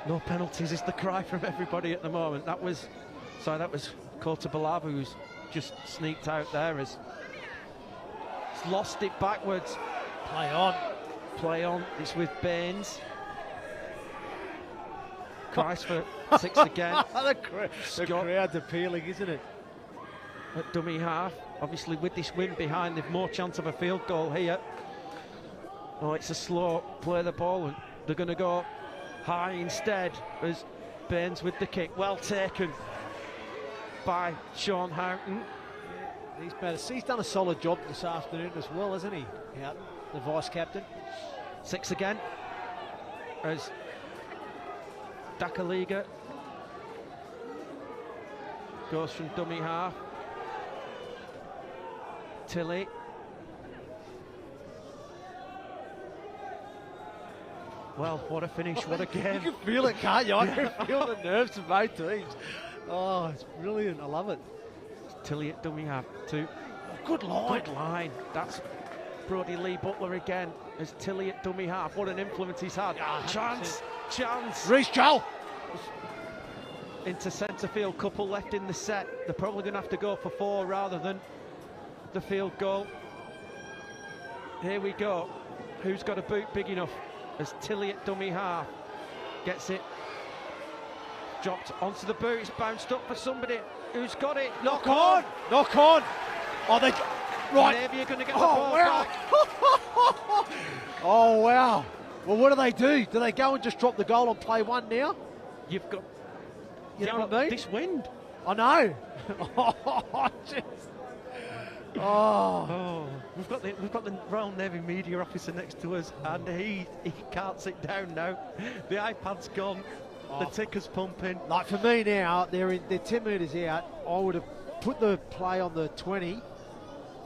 No penalties is the cry from everybody at the moment. That was Kota Balava who's just sneaked out there as he's lost it backwards. Play on. It's with Baines. Christ for 6 again. the crowd's appealing, isn't it? At dummy half. Obviously, with this wind behind, they've more chance of a field goal here. Oh, it's a slow play the ball, and they're going to go high instead as Baines with the kick. Well taken by Sean Houghton. He's done a solid job this afternoon as well, hasn't he? Houghton, the vice captain. 6 again as Dakaliga goes from dummy half. Tilly. Well, what a finish, what a game. You can feel it, can't you? I can feel the nerves of both teams. Oh, it's brilliant. I love it. Tilly at dummy half. Good line. Good line. That's Brodie Lee Butler again as Tilly at dummy half. What an influence he's had. Chance. Reece Joel. Into centre field, couple left in the set. They're probably going to have to go for 4 rather than the field goal. Here we go. Who's got a boot big enough? As Tilly at dummy half gets it. Dropped onto the boot. It's bounced up for somebody. Who's got it? Knock on. Oh, they... Right. Maybe you're going to get the ball back. Oh, wow. Well, what do? Do they go and just drop the goal on play 1 now? You've got... You know what I mean? This wind. I know. We've got the Royal Navy media officer next to us, and he can't sit down now. The iPad's gone. The ticker's pumping. Like for me now, they're 10 metres out. I would have put the play on the 20,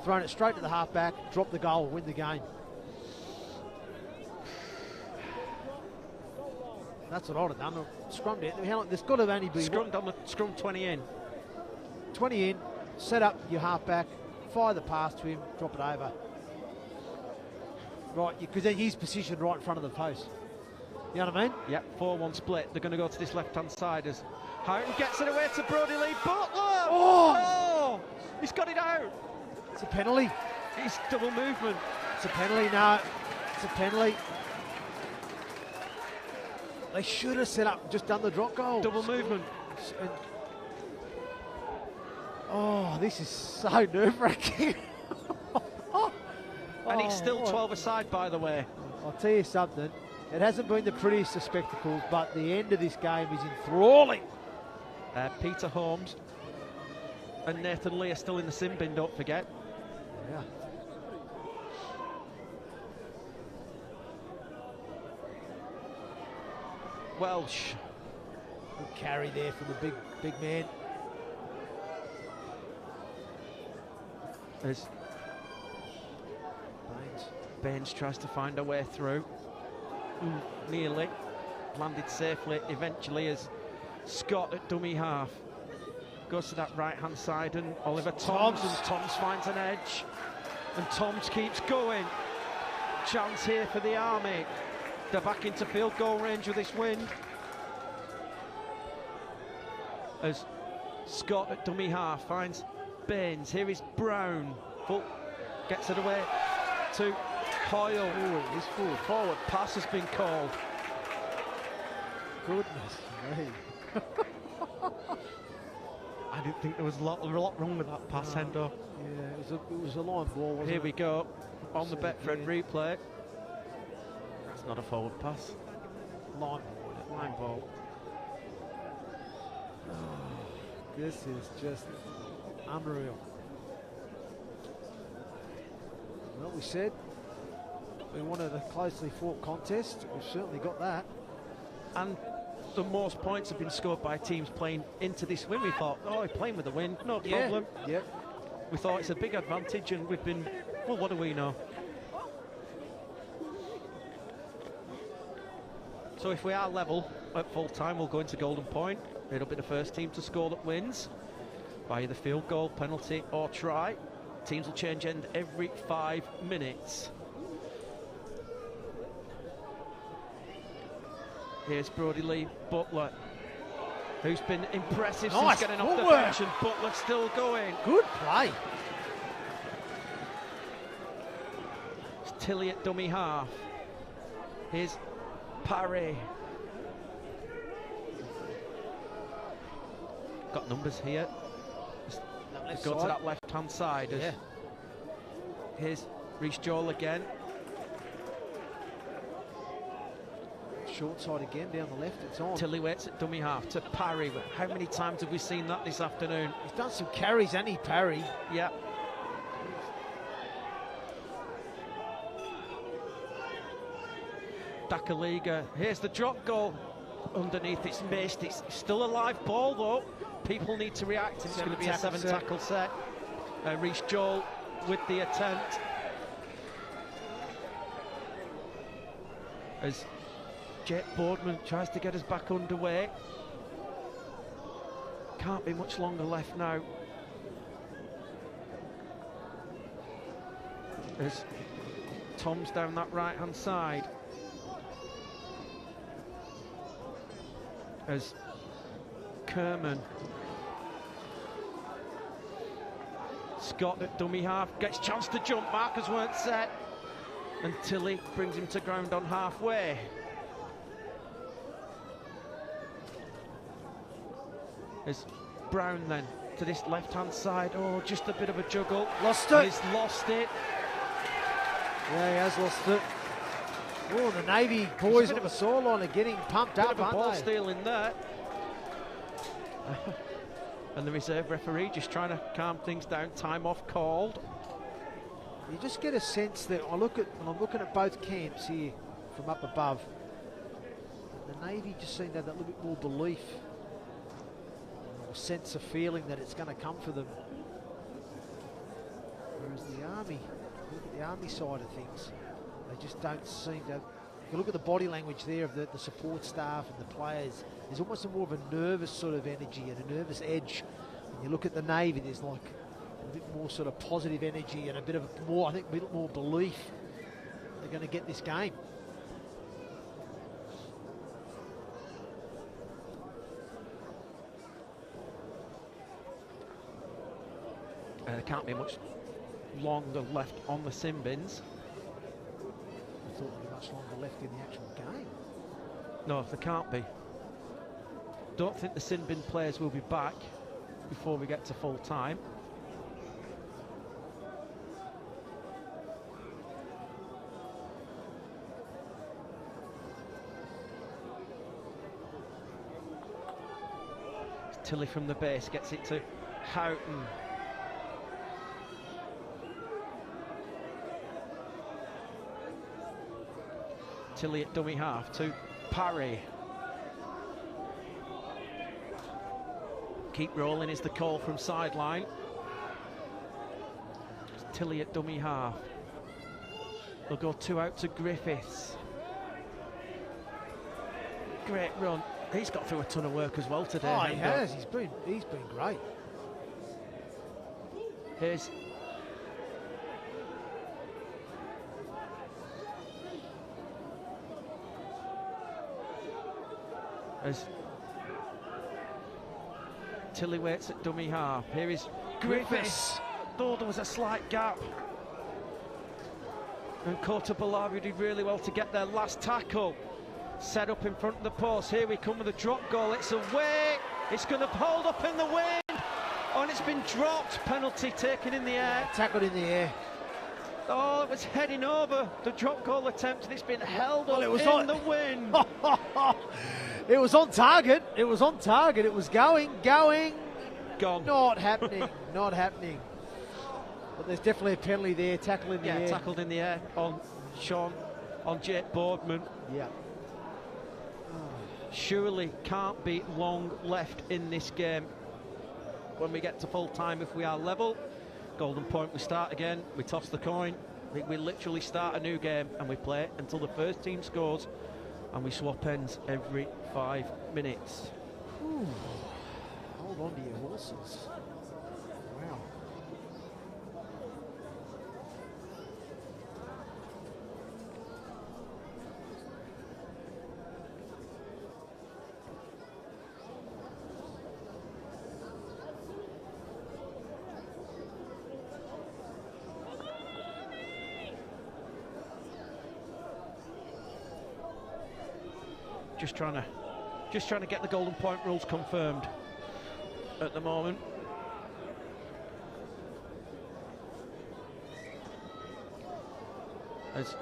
thrown it straight to the halfback, dropped the goal, win the game. That's what I would have done. Scrummed it. There's got to only be Scrum 20 in. 20 in. Set up your halfback. Fire the pass to him. Drop it over. Right, because then he's positioned right in front of the post. You know what I mean? Yeah, 4-1 split. They're going to go to this left-hand side as Houghton gets it away to Brodie Lee Butler. Oh! He's got it out. It's a penalty. It's double movement. It's a penalty. No, it's a penalty. They should have set up, just done the drop goal. Double movement. And, oh, this is so nerve-wracking. And it's still 12 aside, by the way. I'll tell you something. It hasn't been the prettiest of spectacles, but the end of this game is enthralling. Peter Holmes and Nathan Lee are still in the sin bin, don't forget. Yeah. Welsh. Good carry there from the big man. As Baines tries to find a way through. Nearly. Landed safely eventually as Scott at dummy half. Goes to that right-hand side and Oliver Toms. And Toms finds an edge. And Toms keeps going. Chance here for the Army. They're back into field goal range with this win. As Scott at dummy half finds Baines. Here is Brown. Gets it away to Hoyle. Oh, his Forward pass has been called. Goodness me. I didn't think there was a lot wrong with that pass, Hendo. Yeah, it was a line ball, wasn't Here it? we go, on the Betfred replay. That's not a forward pass. Line ball. Oh, this is just unreal. Well, we said we wanted a closely fought contest. We've certainly got that. And the most points have been scored by teams playing into this win. We thought, oh, we're playing with the win, no problem. Yeah. We thought it's a big advantage, and we've been, well, what do we know? So if we are level at full time, we'll go into golden point. It'll be the first team to score that wins by either field goal, penalty or try. Teams will change end every 5 minutes. Here's Brodie Lee Butler, who's been impressive since getting off the bench, and Butler's still going. Good play. It's Tilly at dummy half. Here's Parry. Got numbers here. Go to that left-hand side. Yeah. Here's Reece Joel again. Short side again, down the left, it's on. Tilly waits at dummy half to Parry. How many times have we seen that this afternoon? He's done some carries, and he Parry. Yeah. Dakaliga. Here's the drop goal. Underneath, it's missed. It's still a live ball, though. People need to react. It's going to be a 7-tackle set. Reece Joel with the attempt. As Jake Boardman tries to get us back underway. Can't be much longer left now. As Tom's down that right-hand side. As Kerman. Scott at dummy half gets chance to jump. Markers weren't set. And Tilly brings him to ground on halfway. As Brown then to this left-hand side. Oh, just a bit of a juggle. Lost it. He's lost it. Yeah, he has lost it. Oh, the Navy boys on the sideline are getting pumped up, Bit of a aren't ball they? steal in there. And the reserve referee just trying to calm things down. Time off called. You just get a sense that when I'm looking at both camps here from up above, the Navy just seem to have that little bit more belief, or sense of feeling that it's going to come for them. Whereas the Army, look at the Army side of things, they just don't seem to. If you look at the body language there of the support staff and the players, there's almost more of a nervous sort of energy and a nervous edge. And you look at the Navy, there's like a bit more sort of positive energy and a bit of more, I think, a bit more belief they're going to get this game. There can't be much longer left on the sin bins. I thought there'd be much longer left in the actual game. No, there can't be. Don't think the sin bin players will be back before we get to full time. Tilly from the base gets it to Houghton. Tilly at dummy half to Parry. Keep rolling is the call from sideline. Tilly at dummy half. They'll go 2 out to Griffiths. Great run. He's got through a ton of work as well today. Oh, he has. He's been great. Here's as Tilly waits at dummy half. Here is Griffiths. Though there was a slight gap. And Kota Balawi did really well to get their last tackle. Set up in front of the post. Here we come with a drop goal. It's away. It's going to hold up in the wind. Oh, and it's been dropped. Penalty taken in the air. Tackled in the air. Oh, it was heading over the drop goal attempt, and it's been held up in the wind. It was on target. It was on target. It was going. Gone. Not happening. Not happening. But there's definitely a penalty there. Tackle in the air. Yeah, tackled in the air on Jake Boardman. Yeah. Surely can't be long left in this game when we get to full time if we are level. Golden point, we start again, we toss the coin, we literally start a new game and we play until the first team scores, and we swap ends every 5 minutes. Whew. Hold on to your horses. Wow. Just trying to get the golden point rules confirmed at the moment. As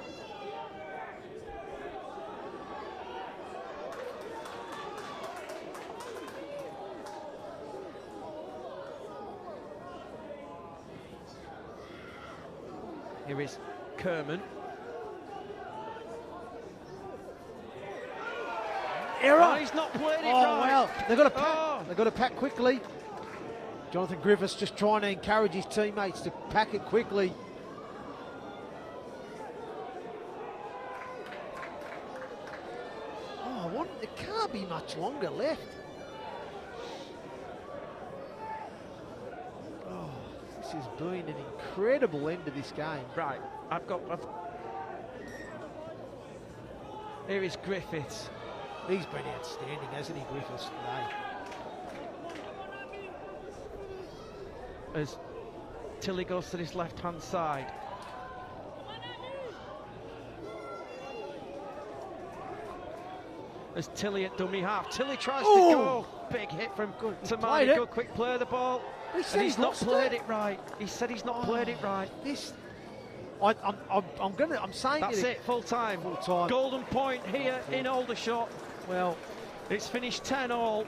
here is Kerman. Error. Oh, he's not played it right. Wow. They've got to pack. They've got to pack quickly. Jonathan Griffiths just trying to encourage his teammates to pack it quickly. Oh, it can't be much longer left. Oh, this has been an incredible end to this game. Right, here is Griffiths. He's been outstanding, hasn't he, Griffiths, today? As Tilly goes to this left-hand side. As Tilly at dummy half. Tilly tries to go. Big hit from Tamani. Good quick play of the ball. And he's not played it right. He said he's not played it right. I'm saying that's it. Full time. Golden point here in Aldershot. Well, it's finished 10-all.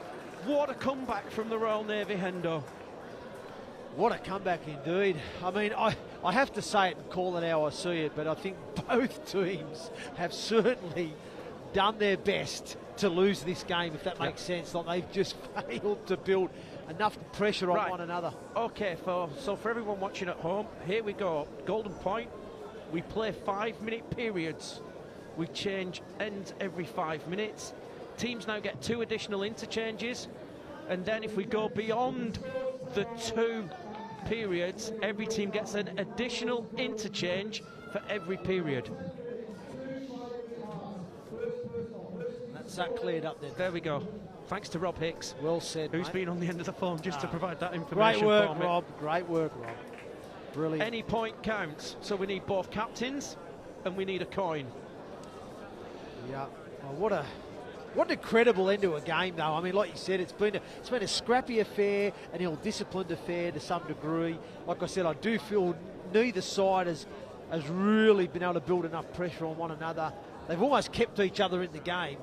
What a comeback from the Royal Navy Hendo. What a comeback indeed. I mean, I have to say it and call it how I see it, but I think both teams have certainly done their best to lose this game, if that makes sense. Like, they've just failed to build enough pressure on one another. Okay, so for everyone watching at home, here we go. Golden point. We play 5-minute periods. We change ends every 5 minutes. Teams now get 2 additional interchanges, and then if we go beyond the 2 periods, every team gets an additional interchange for every period. That's that cleared up then. There we go. Thanks to Rob Hicks. Well said, who's mate. been on the end of the phone just to provide that information. Great work, for me. Rob. Great work, Rob. Brilliant. Any point counts, so we need both captains and we need a coin. Yeah. Oh, what an incredible end to a game, though. I mean, like you said, it's been a scrappy affair, an ill-disciplined affair to some degree. Like I said, I do feel neither side has really been able to build enough pressure on one another. They've almost kept each other in the game,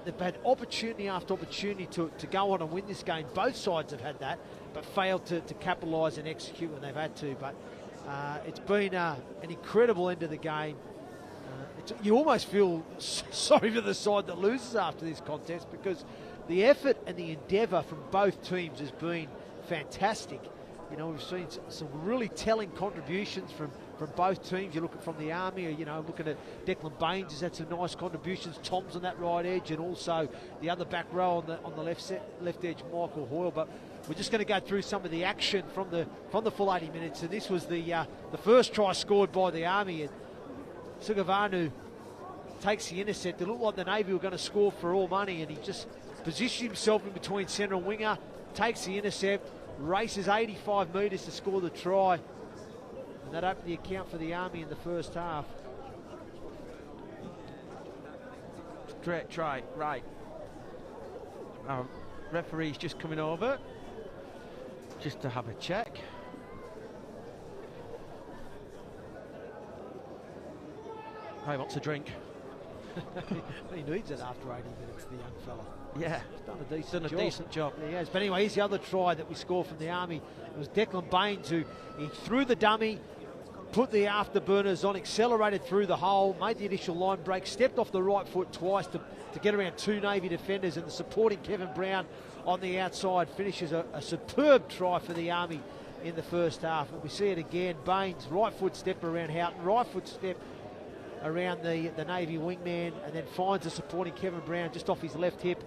They've had opportunity after opportunity to go on and win this game. Both sides have had that, but failed to capitalise and execute when they've had to. But it's been an incredible end of the game. You almost feel sorry for the side that loses after this contest, because the effort and the endeavour from both teams has been fantastic. You know, we've seen some really telling contributions from both teams. You look at from the Army, or, you know, looking at Declan Baines has had some nice contributions. Tom's on that right edge, and also the other back row on the left edge, Michael Hoyle. But we're just going to go through some of the action from the full 80 minutes. And this was the first try scored by the Army. And Sugavanu takes the intercept. It looked like the Navy were going to score for all money, and he just positioned himself in between centre and winger, takes the intercept, races 85 metres to score the try, and that opened the account for the Army in the first half. Great try, right. Our referee's just coming over just to have a check. He wants a drink. He needs it after 80 minutes, the young fella. Yeah, He's done a decent job. Yeah, he has. But anyway, here's the other try that we scored from the Army. It was Declan Baines who he threw the dummy, put the afterburners on, accelerated through the hole, made the initial line break, stepped off the right foot twice to get around two Navy defenders, and the supporting Kevin Brown on the outside finishes a superb try for the Army in the first half. And we see it again. Baines, right foot step around Houghton, right foot step around the Navy wingman, and then finds the supporting Kevin Brown just off his left hip.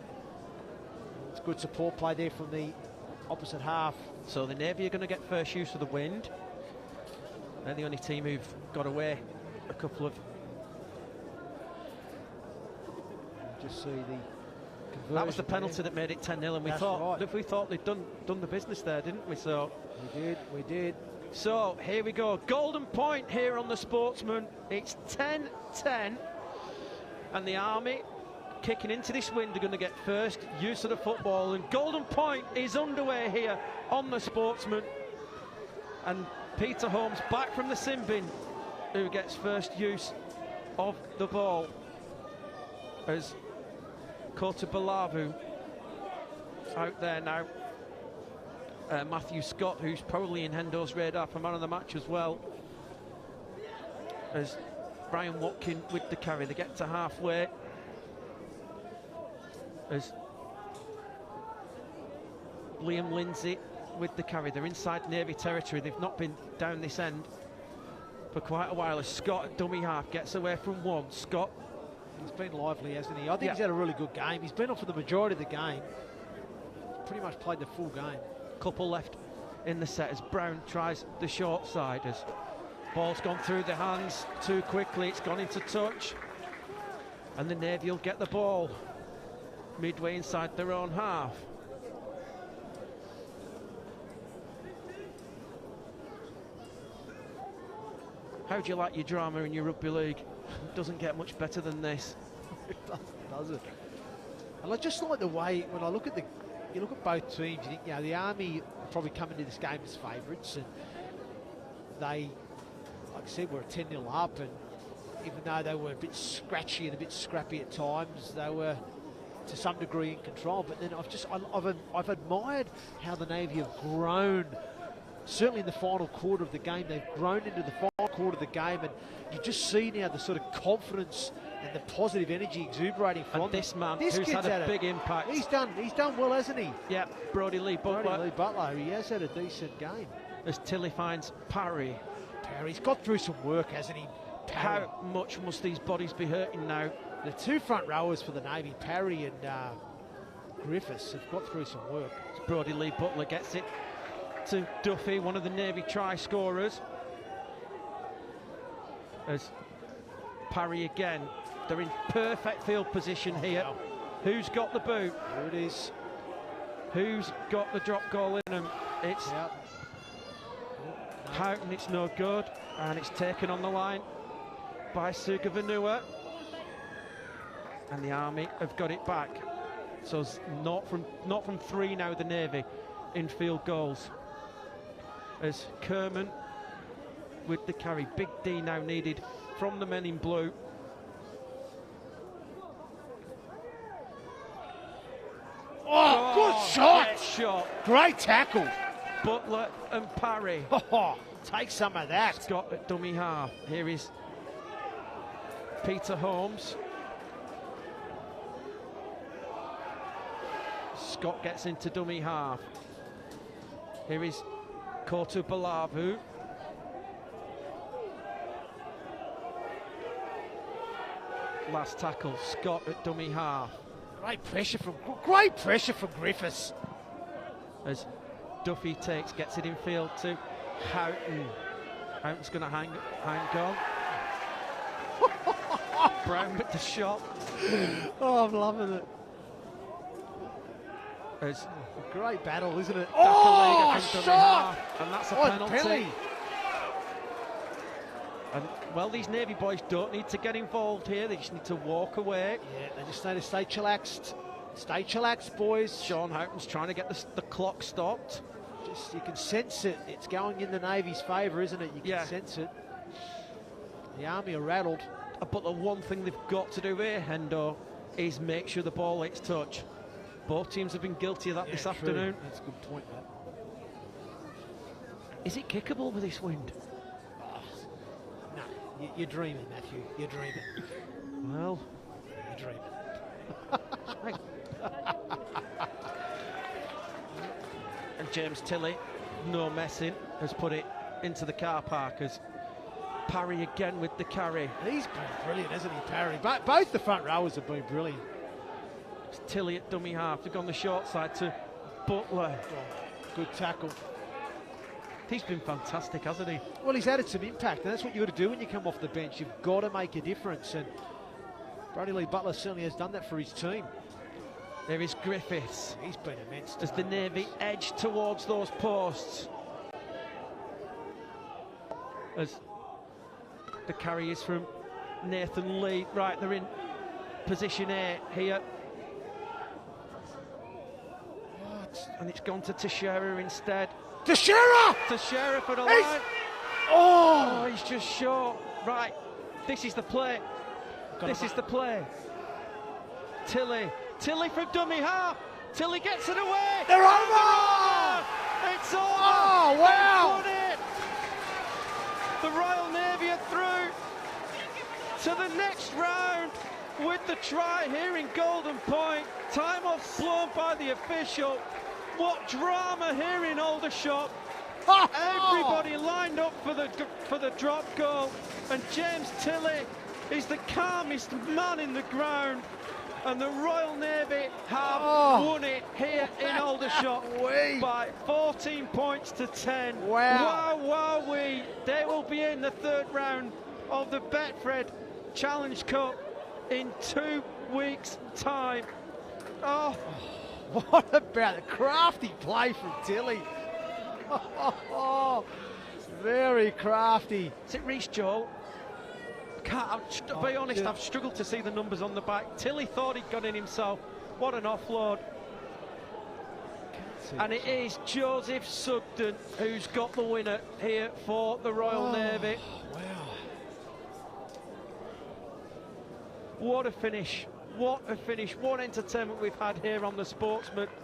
It's good support play there from the opposite half. So the Navy are going to get first use of the wind. They're the only team who've got away a couple of... Just see the... That was the penalty that made it 10-0, and we thought they'd done the business there, didn't we? So we did. So here we go, golden point here on the Sportsman. It's 10-10, and the Army kicking into this wind are going to get first use of the football, and golden point is underway here on the Sportsman. And Peter Holmes back from the sin bin, who gets first use of the ball, as Kota Balavu out there now. Matthew Scott, who's probably in Hendo's radar for man of the match as well, as Brian Watkin with the carry. They get to halfway, as Liam Lindsay with the carry. They're inside Navy territory. They've not been down this end for quite a while, as Scott at dummy half gets away from one. Scott, he's been lively, hasn't he? I think he's had a really good game. He's been on for the majority of the game. Pretty much played the full game. Couple left in the set as Brown tries the short side, as ball's gone through the hands too quickly. It's gone into touch, and the Navy will get the ball midway inside their own half. How do you like your drama in your rugby league? It doesn't get much better than this. It does it? And I just like the way, when I look at you look at both teams, you think, you know, the Army probably come into this game as favourites, and they, like I said, were 10-0 up, and even though they were a bit scratchy and a bit scrappy at times, they were to some degree in control. But then I've admired how the Navy have grown. Certainly in the final quarter of the game, they've grown into the final quarter of the game, and you just see now the sort of confidence and the positive energy exuberating from and this man this who's had a big impact. He's done well, hasn't he? Yeah, Brodie Lee Butler. He has had a decent game. As Tilly finds Parry. Parry's got through some work, hasn't he? Parry. How much must these bodies be hurting now? The two front rowers for the Navy, Parry and Griffiths, have got through some work. Brodie Lee Butler gets it to Duffy, one of the Navy try scorers. As Parry again, they're in perfect field position here. Wow. Who's got the boot? Here it is. Who's got the drop goal in them? It's Houghton, it's no good, and it's taken on the line by Sugavanua. And the Army have got it back. So it's not from three now, the Navy in field goals. As Kerman with the carry. Big D now needed from the men in blue. Oh, good shot. Great shot. Great tackle. Butler and Parry. Oh, take some of that. Scott at dummy half. Here is Peter Holmes. Scott gets into dummy half. Here is Kotu Balavu. Last tackle, Scott at dummy half. Great pressure from Griffiths. As Duffy gets it in field to Houghton. Houghton's going to hang on. Brown with the shot. Oh, I'm loving it. As A great battle, isn't it? Dakaliga Oh, from dummy shot! half, and that's a Oh, penalty. And well, these Navy boys don't need to get involved here. They just need to walk away. Yeah, they just need to stay chillaxed. Stay chillaxed, boys. Sean Houghton's trying to get the clock stopped. Just you can sense it. It's going in the Navy's favour, isn't it? You can sense it. The Army are rattled. But the one thing they've got to do here, Hendo, is make sure the ball hits touch. Both teams have been guilty of that this afternoon. That's a good point, Matt. Is it kickable with this wind? No, you're dreaming, Matthew. You're dreaming. Well, You're dreaming. and James Tilley, no messing, has put it into the car park as Parry again with the carry. He's been brilliant, hasn't he, Parry? Both the front rowers have been brilliant. It's Tilley at dummy half. They've gone the short side to Butler. Oh, good tackle. He's been fantastic, hasn't he? Well, he's added some impact, and that's what you've got to do when you come off the bench. You've got to make a difference, and Brodie Lee Butler certainly has done that for his team. There is Griffiths. He's been immense. As the Navy edge towards those posts. As the carry is from Nathan Lee. Right, they're in position A here. And it's gone to Teixeira instead. Teixeira! Teixeira for the line. Oh! He's just short. Right, this is the play. This is the play. Tilley from dummy half. Tilley gets it away. They're over! It's over! Oh, wow! They've won it! The Royal Navy are through to the next round with the try here in Golden Point. Time off blown by the official. What drama here in Aldershot. Everybody lined up for the drop goal, and James Tilley is the calmest man in the ground, and the Royal Navy have won it here in Aldershot by 14 points to 10. Wow. Wow, wowee. They will be in the third round of the Betfred Challenge Cup in 2 weeks' time. Oh, what about a crafty play from Tilley? Very crafty. is it Reece Joel? To be honest, I've struggled to see the numbers on the back. Tilley thought he'd got in himself. What an offload. And it is Joseph Sugden who's got the winner here for the Royal Navy. Wow. What a finish. What a finish. What entertainment we've had here on the Sportsman.